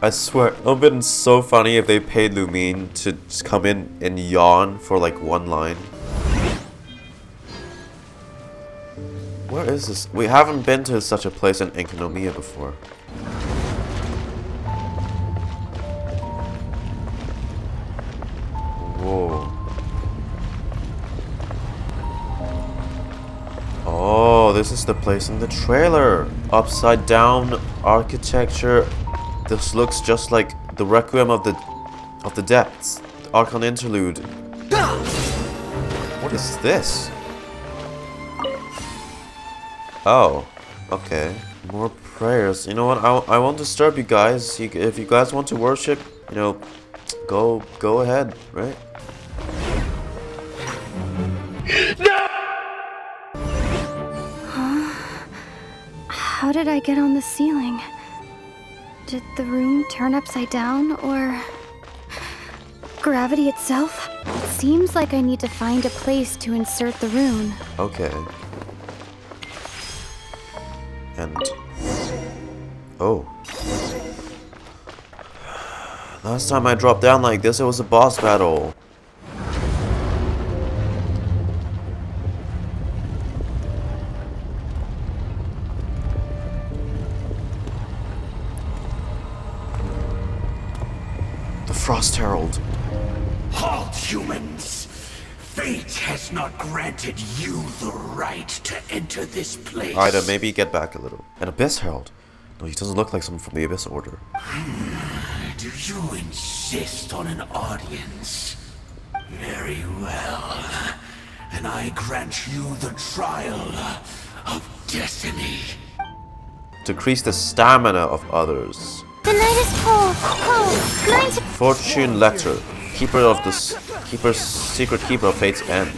I swear, it would have been so funny if they paid Lumine to just come in and yawn for like one line. Where is this? We haven't been to such a place in Enkanomiya before. Whoa. Oh, this is the place in the trailer. Upside down architecture. This looks just like the Requiem of the Depths. The Archon interlude. What is this? Oh, okay. More prayers. You know what? I won't disturb you guys. If you guys want to worship, you know, go ahead, right? How did I get on the ceiling? Did the room turn upside down, or gravity itself? It seems like I need to find a place to insert the rune. Okay. And... oh. Last time I dropped down like this, it was a boss battle. Frost Herald. Halt, humans! Fate has not granted you the right to enter this place. Ida, maybe get back a little. An Abyss Herald? No, he doesn't look like someone from the Abyss Order. Do you insist on an audience? Very well. Then I grant you the trial of destiny. Decrease the stamina of others. The night is cold. Mine to Fortune Letter. Secret keeper of Fate's End.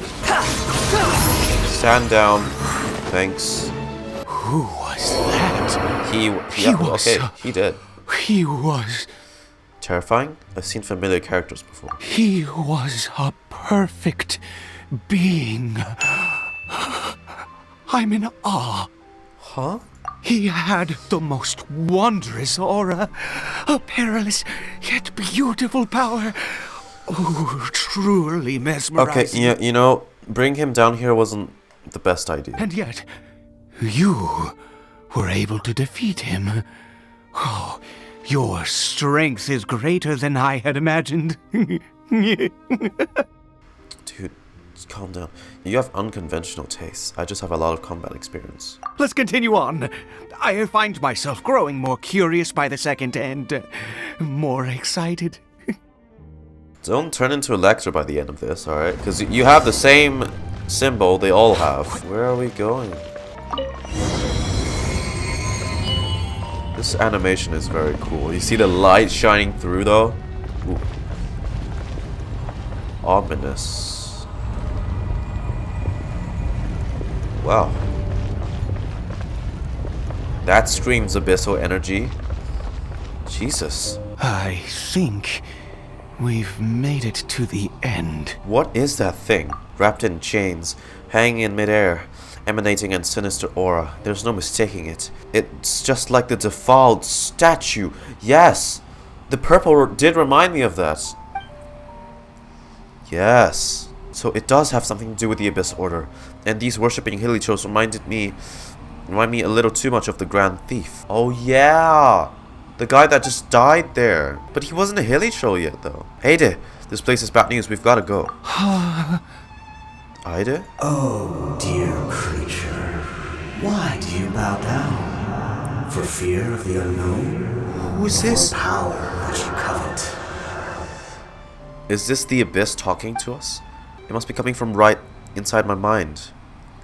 Stand down. Thanks. Who was that? He did. He was... Terrifying? I've seen familiar characters before. He was a perfect being. I'm in awe. Huh? He had the most wondrous aura, a perilous yet beautiful power. Oh, truly mesmerizing. Okay, you know, bring him down here wasn't the best idea. And yet, you were able to defeat him. Oh, your strength is greater than I had imagined. Dude, just calm down. You have unconventional tastes. I just have a lot of combat experience. Let's continue on. I find myself growing more curious by the second and more excited. Don't turn into a lecture by the end of this, alright? Because you have the same symbol they all have. Where are we going? This animation is very cool. You see the light shining through though? Ooh. Ominous. Wow. That screams abyssal energy. Jesus. I think we've made it to the end. What is that thing? Wrapped in chains, hanging in midair, emanating a sinister aura. There's no mistaking it. It's just like the defiled statue. Yes! The purple did remind me of that. Yes. So it does have something to do with the Abyss Order. And these worshipping Hilichos remind me a little too much of the Grand Thief. Oh yeah! The guy that just died there. But he wasn't a Hilicho yet though. Eide, this place is bad news. We've got to go. Eide? Oh, dear creature. Why do you bow down? For fear of the unknown? Who is this? For power that you covet? Is this the Abyss talking to us? It must be coming from right inside my mind.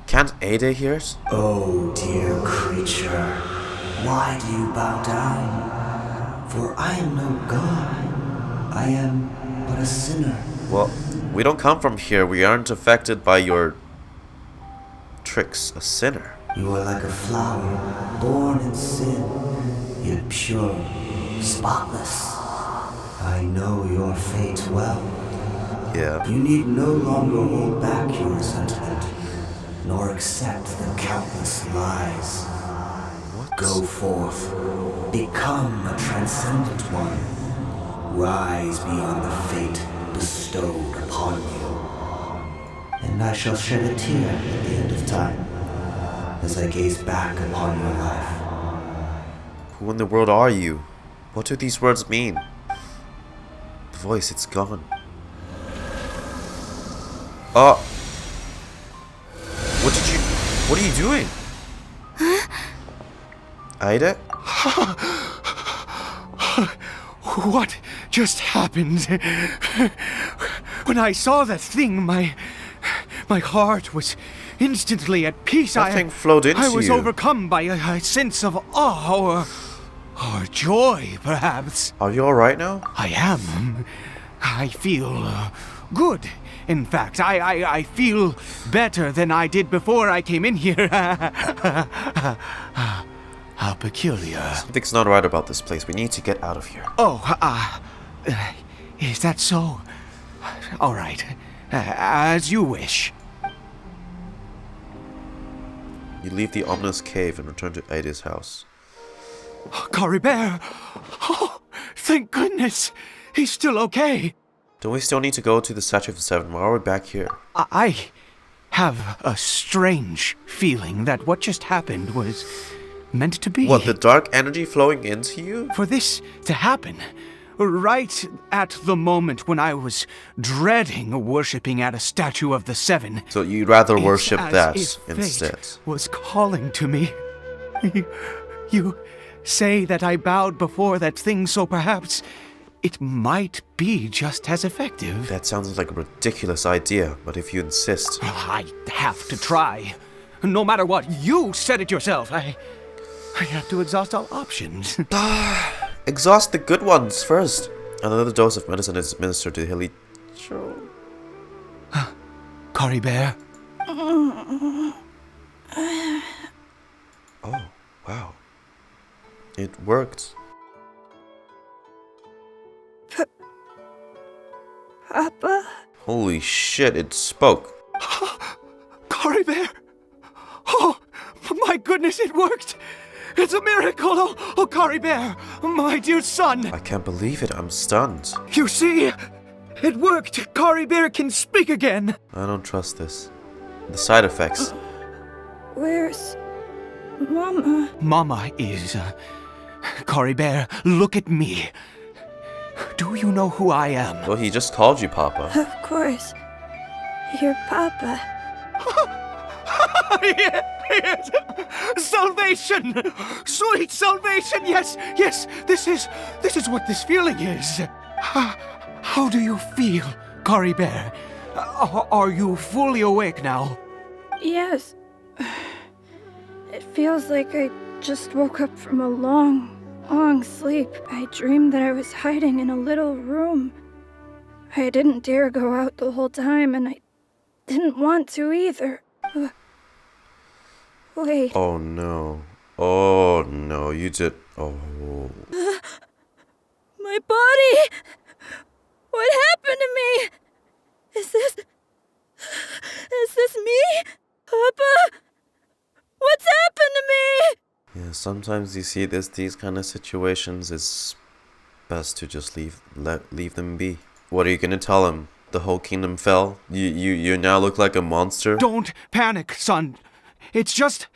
Can't Eide hear it? Oh, dear creature. Why do you bow down? For I am no god. I am but a sinner. Well, we don't come from here. We aren't affected by your tricks. A sinner. You are like a flower, born in sin, yet pure, spotless. I know your fate well. Yeah. You need no longer hold back your resentment, nor accept the countless lies. What? Go forth, become a transcendent one. Rise beyond the fate bestowed upon you. And I shall shed a tear at the end of time, as I gaze back upon your life. Who in the world are you? What do these words mean? The voice, it's gone. What are you doing? Eide? What just happened? When I saw that thing, my heart was instantly at peace. That thing flowed into I was you. overcome by a sense of awe or joy, perhaps. Are you alright now? I am. I feel good. In fact, I feel better than I did before I came in here. How peculiar. Something's not right about this place. We need to get out of here. Oh, is that so? All right. As you wish. You leave the ominous cave and return to Eide's house. Caribert! Oh, thank goodness! He's still okay. Don't we still need to go to the Statue of the Seven? Why are we back here? I have a strange feeling that what just happened was meant to be. What, the dark energy flowing into you? For this to happen, right at the moment when I was dreading worshipping at a statue of the Seven. So you'd rather It's worship as that if fate instead. was calling to me. You say that I bowed before that thing, so perhaps it might be just as effective. That sounds like a ridiculous idea, but if you insist. I have to try. No matter what, you said it yourself. I have to exhaust all options. Exhaust the good ones first. Another dose of medicine is administered to Hilly. Caribert. Oh, wow. It worked. Papa? Holy shit, it spoke. Caribert! Oh, my goodness, it worked! It's a miracle! Oh, Caribert, my dear son! I can't believe it, I'm stunned. You see? It worked! Caribert can speak again! I don't trust this. The side effects. Where's Mama? Mama is... Caribert, look at me. Do you know who I am? Well, he just called you Papa. Of course. Your Papa. Yes! Salvation! Sweet salvation! Yes, yes! This is what this feeling is. How do you feel, Caribert? Are you fully awake now? Yes. It feels like I just woke up from a long sleep. I dreamed that I was hiding in a little room. I didn't dare go out the whole time, and I didn't want to either. Wait. Oh no. Oh no, you did. Oh. My body! What happened to me? Is this me? Papa? What's happened to me? Yeah, sometimes you see these kind of situations, it's best to just leave them be. What are you gonna tell him? The whole kingdom fell? You now look like a monster? Don't panic, son. It's just...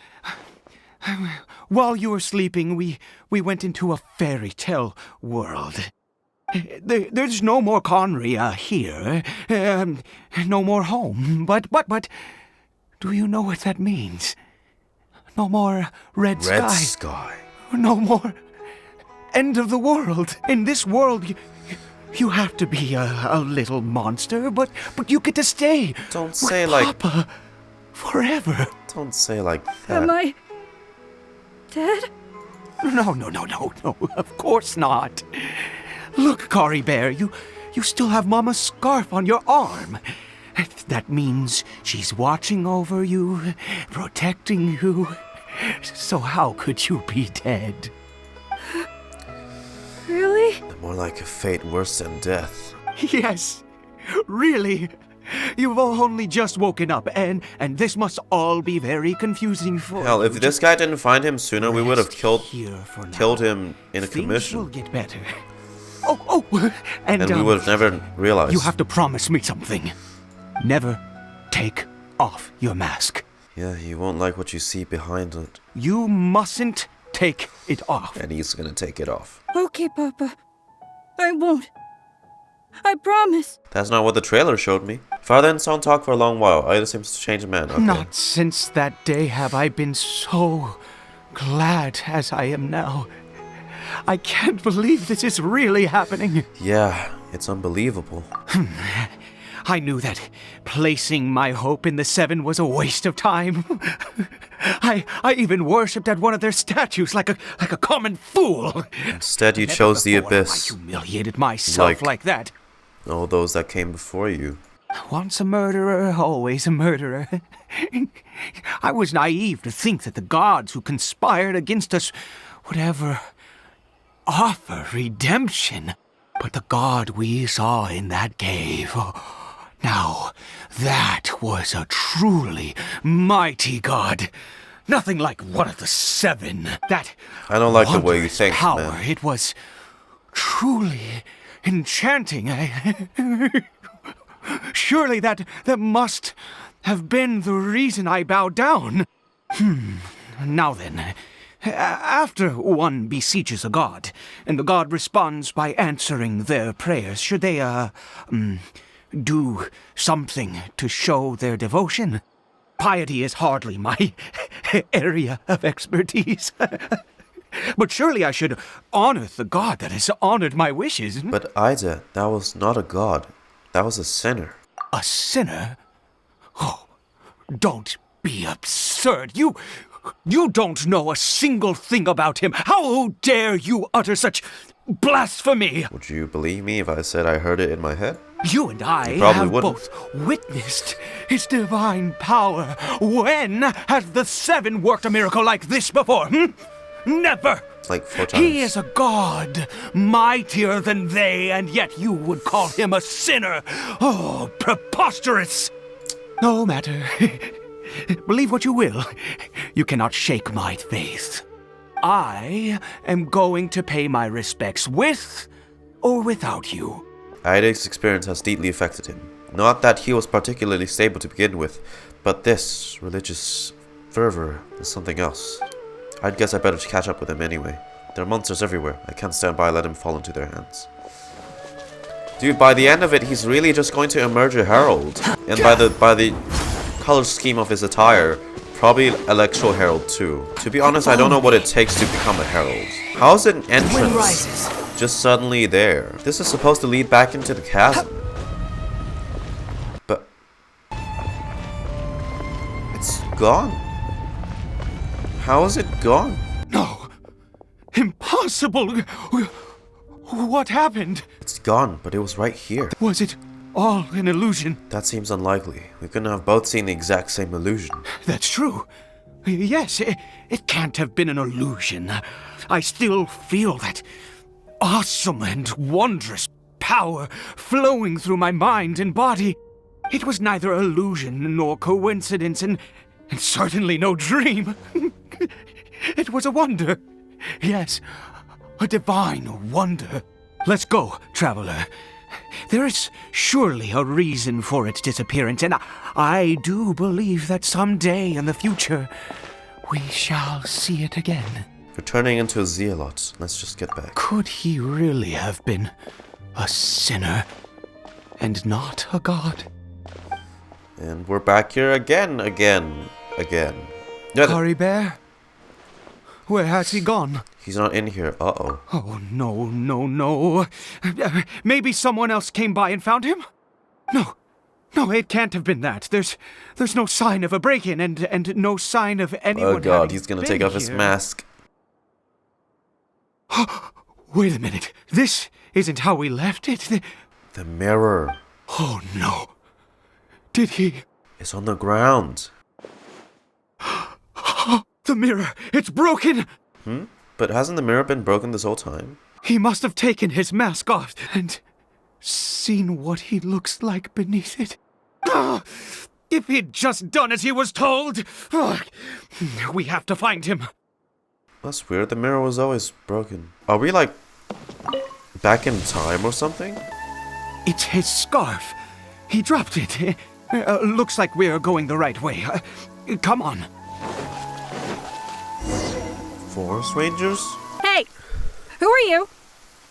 While you were sleeping, we went into a fairy tale world. There's no more Khaenriah here. No more home. But... Do you know what that means? No more red sky. Red sky. No more end of the world. In this world, you have to be a little monster, but you get to stay. Don't say with like... Papa forever. Don't say like that. Am I dead? No, of course not. Look, Caribert, you still have Mama's scarf on your arm. That means she's watching over you, protecting you. So how could you be dead? Really? More like a fate worse than death. Yes, really. You've only just woken up, and this must all be very confusing for Hell, you. if this guy didn't find him sooner, we would have killed Things him in a commission. will get better. Oh, and we would have never realized. you have to promise me something. Never take off your mask. Yeah, you won't like what you see behind it. You mustn't take it off. And he's gonna take it off. Okay, Papa. I won't. I promise. That's not what the trailer showed me. Father and son talk for a long while. Ida seems to change a man. Okay. Not since that day have I been so glad as I am now. I can't believe this is really happening. Yeah, it's unbelievable. I knew that placing my hope in the Seven was a waste of time. I even worshipped at one of their statues like a common fool. Instead, you Never chose the before have abyss. I humiliated myself like that. All those that came before you. Once a murderer, always a murderer. I was naive to think that the gods who conspired against us would ever offer redemption. But the god we saw in that cave... Now, that was a truly mighty god. Nothing like one of the Seven. That I don't like the way you wondrous think, power. man. It was truly enchanting. Surely that must have been the reason I bowed down. Now then, After one beseeches a god, and the god responds by answering their prayers, should they, do something to show their devotion? Piety is hardly my area of expertise. But surely I should honor the god that has honored my wishes. But Ida, that was not a god. That was a sinner. A sinner? Oh, don't be absurd. You don't know a single thing about him. How dare you utter such blasphemy? Would you believe me if I said I heard it in my head? You and I probably have wouldn't. both witnessed his divine power. When has the Seven worked a miracle like this before? Never! Like 4 times. He is a god, mightier than they, and yet you would call him a sinner. Oh, preposterous! No matter. Believe what you will. You cannot shake my faith. I am going to pay my respects with or without you. Ida's experience has deeply affected him. Not that he was particularly stable to begin with, but this religious fervor is something else. I'd guess I better catch up with him anyway. There are monsters everywhere. I can't stand by and let him fall into their hands. Dude, by the end of it, he's really just going to emerge a herald. And by the color scheme of his attire, probably Electro Herald too. To be honest, I don't know what it takes to become a herald. How is an entrance just suddenly there? This is supposed to lead back into the chasm. But it's gone. How is it gone? No. Impossible. What happened? It's gone, but it was right here. Was it all an illusion? That seems unlikely. We couldn't have both seen the exact same illusion. That's true. Yes, it can't have been an illusion. I still feel that awesome and wondrous power flowing through my mind and body. It was neither illusion nor coincidence, and certainly no dream. It was a wonder. Yes, a divine wonder. Let's go, traveler. There is surely a reason for its disappearance, and I do believe that someday in the future we shall see it again. We're turning into a zealot. Let's just get back. Could he really have been a sinner and not a god? And we're back here again. Caribert? Where has he gone? He's not in here. Uh-oh. Oh, no. Maybe someone else came by and found him? No, it can't have been that. There's no sign of a break-in and no sign of anyone. Oh god, he's gonna take off his here. mask. Wait a minute. This isn't how we left it. The mirror. Oh no. Did he? It's on the ground. The mirror! It's broken! But hasn't the mirror been broken this whole time? He must have taken his mask off and seen what he looks like beneath it. If he'd just done as he was told! We have to find him. That's weird. The mirror was always broken. Are we like back in time or something? It's his scarf. He dropped it. Looks like we're going the right way. Come on. Forest Rangers? Hey! Who are you?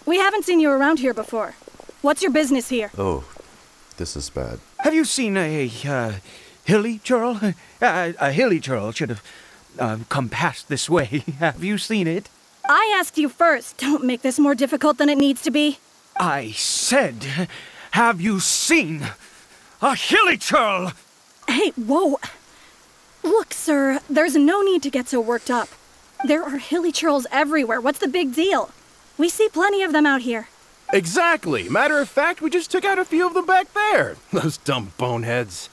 We haven't seen you around here before. What's your business here? Oh, this is bad. Have you seen a hilly churl? A hilly churl should have come past this way. Have you seen it? I asked you first. Don't make this more difficult than it needs to be. I said, have you seen a hilly churl? Hey, whoa. Look, sir, there's no need to get so worked up. There are hilly churls everywhere. What's the big deal? We see plenty of them out here. Exactly. Matter of fact, we just took out a few of them back there. Those dumb boneheads.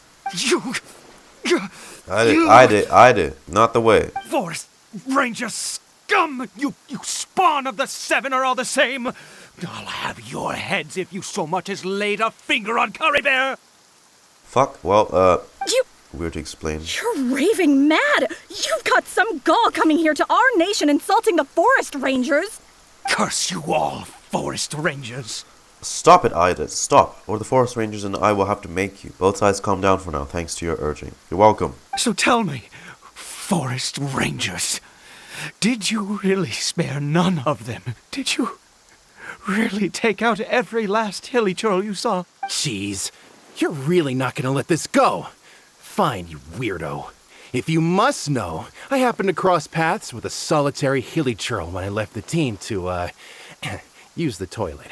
I did. Not the way. Forest Ranger scum! You spawn of the Seven are all the same. I'll have your heads if you so much as laid a finger on Caribert. Fuck. Well, You... weird to explain. You're raving mad! You've got some gall coming here to our nation insulting the Forest Rangers! Curse you all, Forest Rangers. Stop it, Ida. Stop. Or the Forest Rangers and I will have to make you. Both sides calm down for now, thanks to your urging. You're welcome. So tell me, Forest Rangers, Did you really spare none of them? Did you really take out every last hilly churl you saw? Jeez, you're really not gonna let this go. Fine, you weirdo. If you must know, I happened to cross paths with a solitary hilly churl when I left the team to, use the toilet.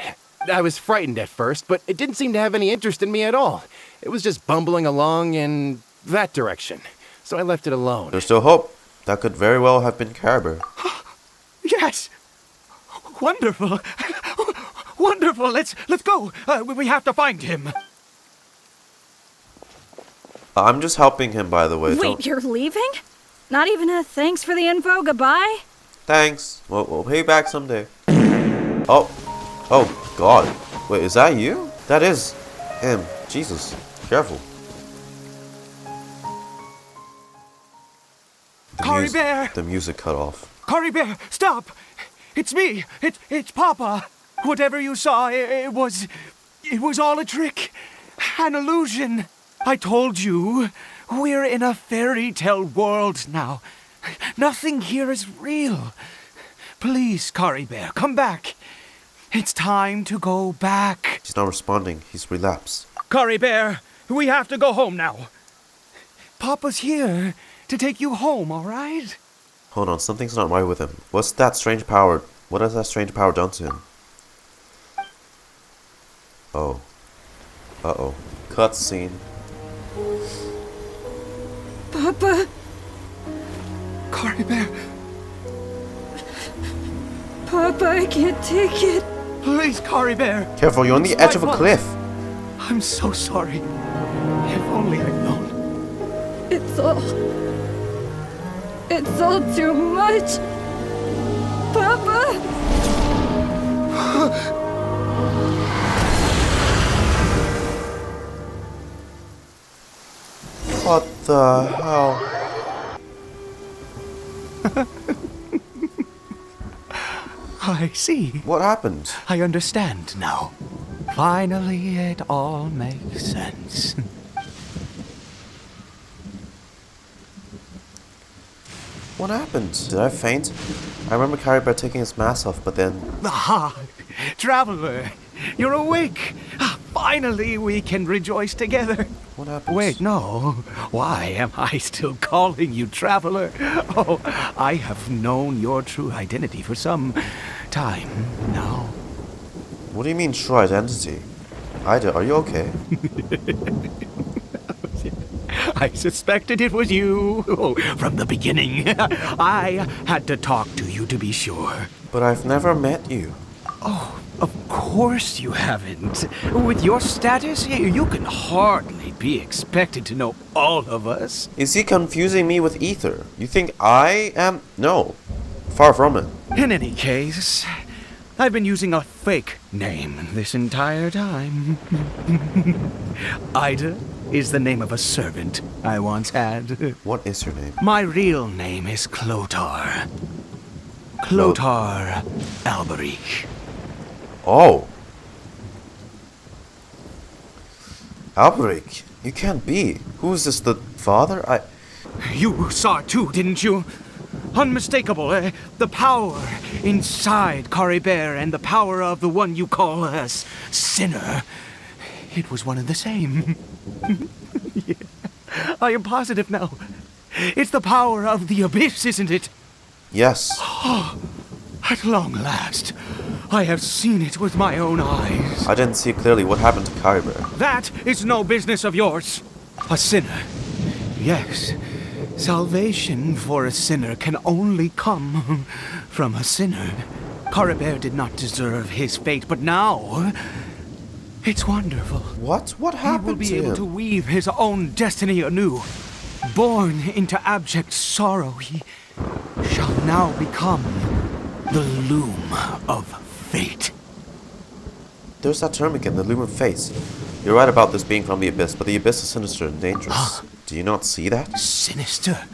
I was frightened at first, but it didn't seem to have any interest in me at all. It was just bumbling along in that direction, so I left it alone. There's still hope. That could very well have been Caribert. Yes! Wonderful! Wonderful! Let's go! We have to find him! I'm just helping him, by the way. Wait, you're leaving? Not even a thanks for the info, goodbye? Thanks. We'll pay you back someday. Oh. Oh, God. Wait, is that you? That is him. Jesus. Careful. Caribert! The music cut off. Caribert, stop! It's me! It's Papa! Whatever you saw, it was all a trick. An illusion. I told you, we're in a fairy tale world now. Nothing here is real. Please, Caribert, come back. It's time to go back. He's not responding. He's relapsed. Caribert, we have to go home now. Papa's here to take you home, all right? Hold on, something's not right with him. What's that strange power? What has that strange power done to him? Oh. Uh-oh. Cutscene. Papa? Caribert, Papa, I can't take it. please, Caribert. Careful, you're on the edge of a cliff. I'm so sorry. If only I'd known. It's all too much. Papa? What the hell? I see. What happened? I understand now. Finally, it all makes sense. What happened? Did I faint? I remember Caribert taking his mask off, but then... Ah, Traveler, you're awake. Finally, we can rejoice together. What happened? Wait, no. Why am I still calling you Traveler? Oh, I have known your true identity for some time now. What do you mean, true identity? Ida, are you okay? I suspected it was you. Oh, from the beginning. I had to talk to you to be sure. But I've never met you. Oh, of course you haven't. With your status, you can hardly be expected to know all of us. Is he confusing me with Ether? You think I am? No. Far from it. In any case, I've been using a fake name this entire time. Ida is the name of a servant I once had. What is your name? My real name is Chlothar. Chlothar Alberich. Oh. Alberich, you can't be. Who is this, the father? You saw it too, didn't you? Unmistakable, the power inside Caribert and the power of the one you call a sinner. It was one and the same. Yeah. I am positive now. It's the power of the abyss, isn't it? Yes. At long last, I have seen it with my own eyes. I didn't see clearly what happened to Caribert. That is no business of yours. A sinner. Yes. Salvation for a sinner can only come from a sinner. Caribert did not deserve his fate, but now it's wonderful. What? What happened He will be to able him? to weave his own destiny anew. Born into abject sorrow, he shall now become the loom of fate. There's that term again, the loom of fate. You're right about this being from the abyss, but the abyss is sinister and dangerous. Do you not see that? Sinister.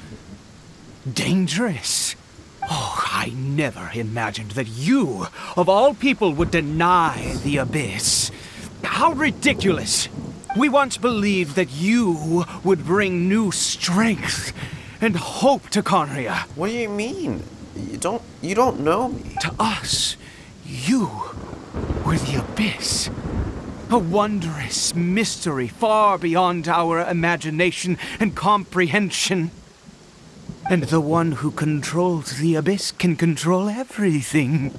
Dangerous. Oh, I never imagined that you, of all people, would deny the abyss. How ridiculous. We once believed that you would bring new strength and hope to Khaenriah. What do you mean? You don't know me. To us, you were the Abyss. A wondrous mystery far beyond our imagination and comprehension. And the one who controls the Abyss can control everything.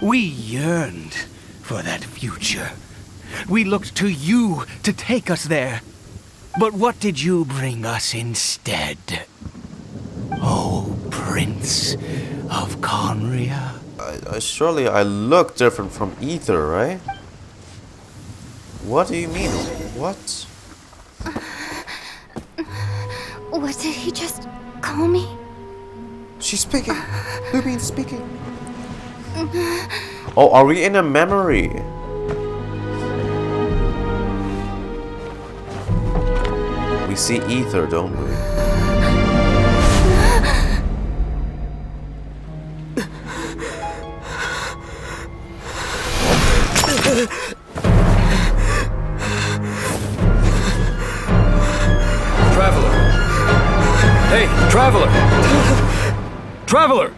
We yearned for that future. We looked to you to take us there. But what did you bring us instead? Oh, Prince of Khaenriah. Surely I look different from Ether, right? What do you mean? What? What did he just call me? She's speaking. Lumine's speaking. Oh, are we in a memory? We see Ether, don't we? Traveler! Hey, Traveler! Traveler!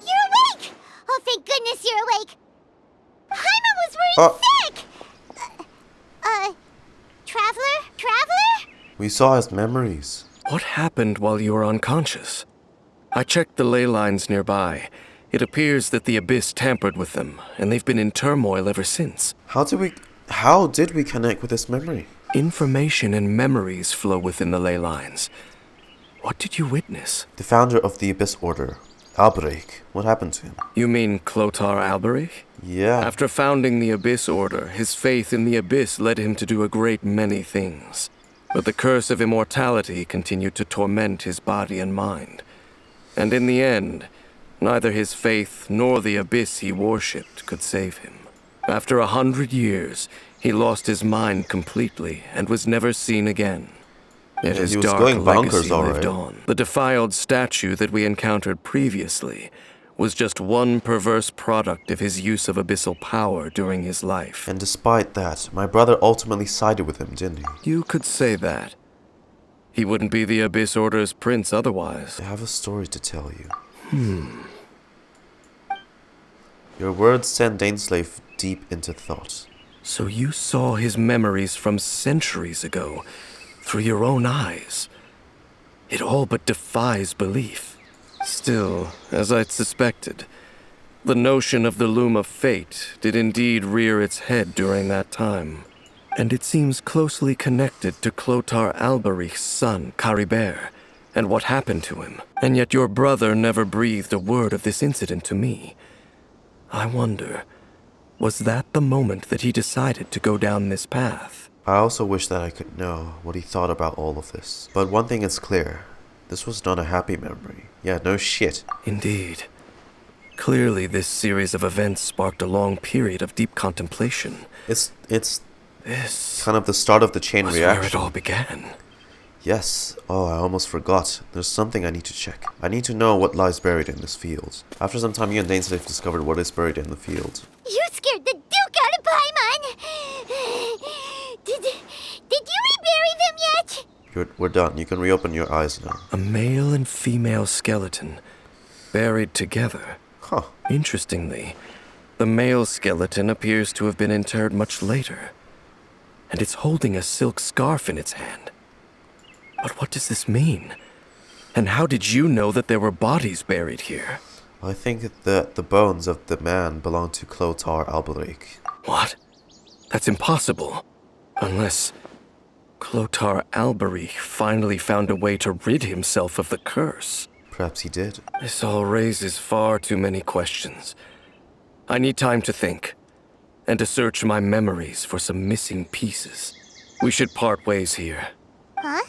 You're awake! Oh, thank goodness you're awake! Paimon was worried sick! Traveler? We saw his memories. What happened while you were unconscious? I checked the ley lines nearby. It appears that the Abyss tampered with them, and they've been in turmoil ever since. How did we connect with his memory? Information and memories flow within the ley lines. What did you witness? The founder of the Abyss Order, Alberich. What happened to him? You mean Chlothar Alberich? Yeah. After founding the Abyss Order, his faith in the Abyss led him to do a great many things. But the curse of immortality continued to torment his body and mind. And in the end, neither his faith nor the Abyss he worshipped could save him. After 100 years, he lost his mind completely and was never seen again. Yet his dark legacy lived on. The defiled statue that we encountered previously was just one perverse product of his use of abyssal power during his life. And despite that, my brother ultimately sided with him, didn't he? You could say that. He wouldn't be the Abyss Order's prince otherwise. I have a story to tell you. Your words send Dainsleif deep into thought. So you saw his memories from centuries ago through your own eyes. It all but defies belief. Still, as I'd suspected, the notion of the Loom of Fate did indeed rear its head during that time. And it seems closely connected to Chlothar Alberich's son, Caribert, and what happened to him. And yet your brother never breathed a word of this incident to me. I wonder, was that the moment that he decided to go down this path? I also wish that I could know what he thought about all of this. But one thing is clear. This was not a happy memory. Yeah, no shit. Indeed. Clearly, this series of events sparked a long period of deep contemplation. It's This kind of the start of the chain was reaction. where it all began. Yes. Oh, I almost forgot. There's something I need to check. I need to know what lies buried in this field. After some time, you and Dainsleif discovered what is buried in the field. You scared the Duke out of Paimon! Did you rebury them yet? We're done. You can reopen your eyes now. A male and female skeleton, buried together. Huh. Interestingly, the male skeleton appears to have been interred much later, and it's holding a silk scarf in its hand. But what does this mean? And how did you know that there were bodies buried here? I think that the bones of the man belong to Chlothar Alberich. What? That's impossible. Unless Chlothar Alberich finally found a way to rid himself of the curse. Perhaps he did. This all raises far too many questions. I need time to think, and to search my memories for some missing pieces. We should part ways here. Huh?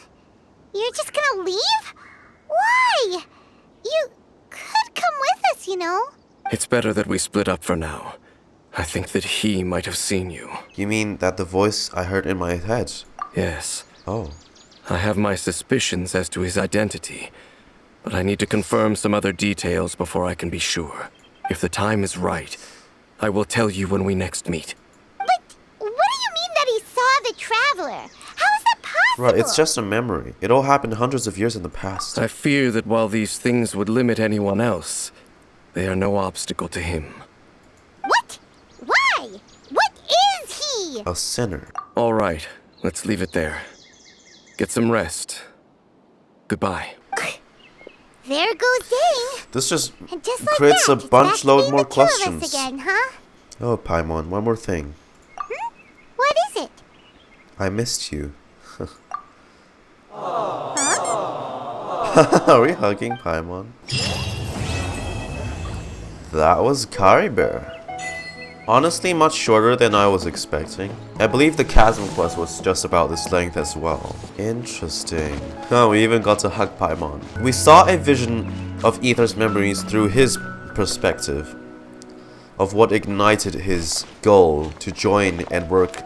You're just gonna leave? Why? You could come with us, you know. It's better that we split up for now. I think that he might have seen you. You mean that the voice I heard in my head? Yes. Oh. I have my suspicions as to his identity, but I need to confirm some other details before I can be sure. If the time is right, I will tell you when we next meet. But what do you mean that he saw of the Traveler. How is that possible? Right, it's just a memory. It all happened hundreds of years in the past. I fear that while these things would limit anyone else, they are no obstacle to him. What? Why? What is he? A sinner. All right, let's leave it there. Get some rest. Goodbye. There goes Dane. This just And just like creates that, a it's bunch back to load being more the two of us questions. again, huh? Oh, Paimon, one more thing. What is it? I missed you. Huh? Are we hugging Paimon? That was Caribert. Honestly, much shorter than I was expecting. I believe the Chasm quest was just about this length as well. Interesting. Oh, we even got to hug Paimon. We saw a vision of Aether's memories through his perspective of what ignited his goal to join and work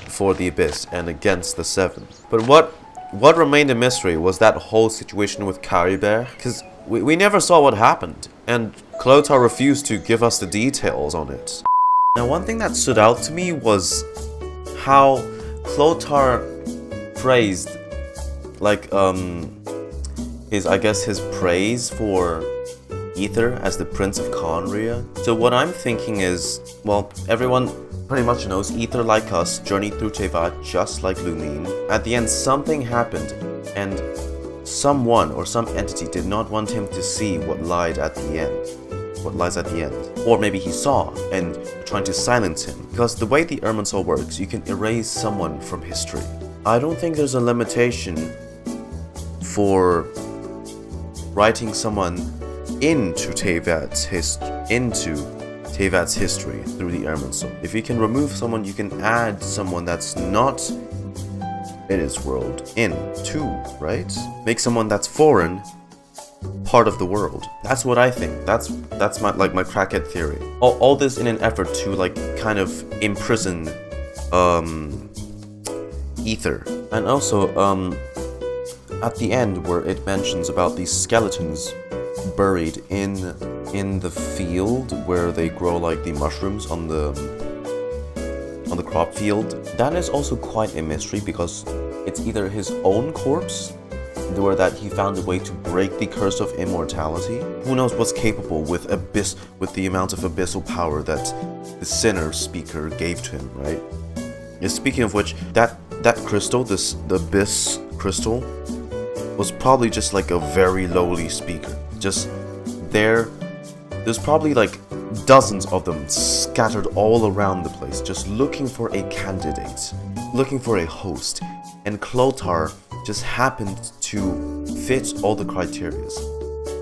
for the Abyss and against the Seven. But what remained a mystery was that whole situation with Caribert, because we never saw what happened, and Chlothar refused to give us the details on it. Now, one thing that stood out to me was how Chlothar praised, like, his praise for Aether as the Prince of Khaenriah. So what I'm thinking is, well, everyone pretty much knows Aether, like us, journeyed through Teyvat just like Lumine. At the end, something happened, and someone or some entity did not want him to see what lies at the end. Or maybe he saw and trying to silence him. Because the way the Irminsul works, you can erase someone from history. I don't think there's a limitation for writing someone into Teyvat's history through the Irminsul. If you can remove someone, you can add someone that's not in his world in too, right? Make someone that's foreign part of the world. That's what I think. That's my my crackhead theory. All this in an effort to like kind of imprison Aether. And also at the end where it mentions about these skeletons buried in the field where they grow like the mushrooms on the crop field, that is also quite a mystery because it's either his own corpse or that he found a way to break the curse of immortality. Who knows what's capable with the amount of abyssal power that the sinner speaker gave to him, right? Yeah, speaking of which, that crystal, the abyss crystal, was probably just like a very lowly speaker. Just there's probably like dozens of them scattered all around the place, just looking for a candidate, looking for a host. And Chlothar just happened to fit all the criterias,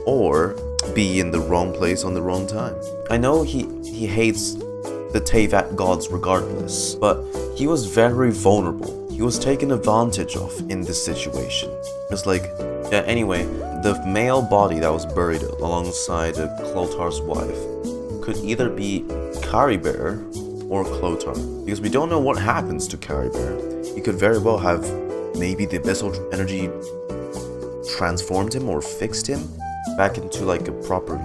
or be in the wrong place on the wrong time. I know he hates the Teyvat gods regardless, but he was very vulnerable. He was taken advantage of in this situation. It's like, yeah, anyway, the male body that was buried alongside Clothar's wife could either be Caribert or Chlothar, because we don't know what happens to Caribert. He could very well have maybe the abyssal energy transformed him or fixed him back into like a proper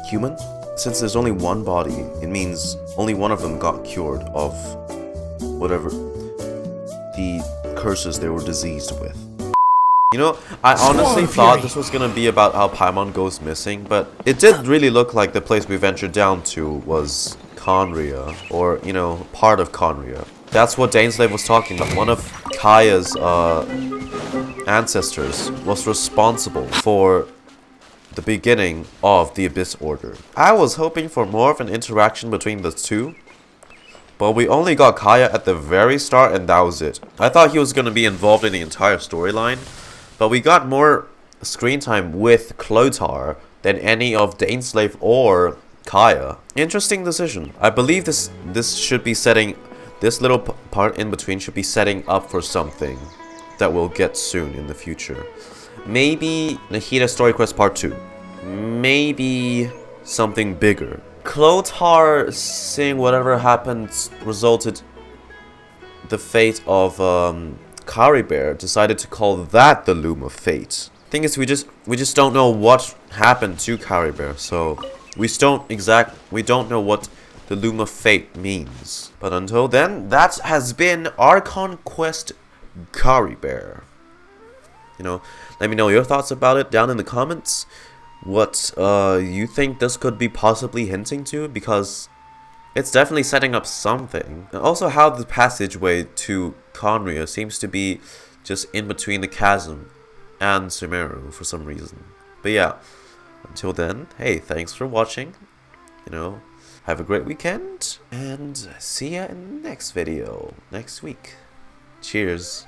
human. Since there's only one body, it means only one of them got cured of whatever the curses they were diseased with. You know, I honestly thought this was gonna be about how Paimon goes missing, but it did really look like the place we ventured down to was Khaenriah, or, you know, part of Khaenriah. That's what Dainsleif was talking about. One of Kaeya's ancestors was responsible for the beginning of the Abyss Order. I was hoping for more of an interaction between the two, but we only got Kaeya at the very start and that was it. I thought he was going to be involved in the entire storyline, but we got more screen time with Chlothar than any of Dainsleif or Kaeya. Interesting decision. I believe this should be setting, this little part in between should be setting up for something that we'll get soon in the future. Maybe Nahida Story Quest Part 2. Maybe something bigger. Chlothar seeing whatever happened resulted the fate of Caribert, decided to call that the Loom of Fate. Thing is, we just don't know what happened to Caribert, so we don't know what the Loom of Fate means. But until then, that has been Archon Quest Caribert. You know, let me know your thoughts about it down in the comments. What you think this could be possibly hinting to, because it's definitely setting up something. And also how the passageway to Khaenriah seems to be just in between the chasm and Sumeru for some reason. But yeah, until then, hey, thanks for watching. You know, have a great weekend, and see ya in the next video next week. Cheers.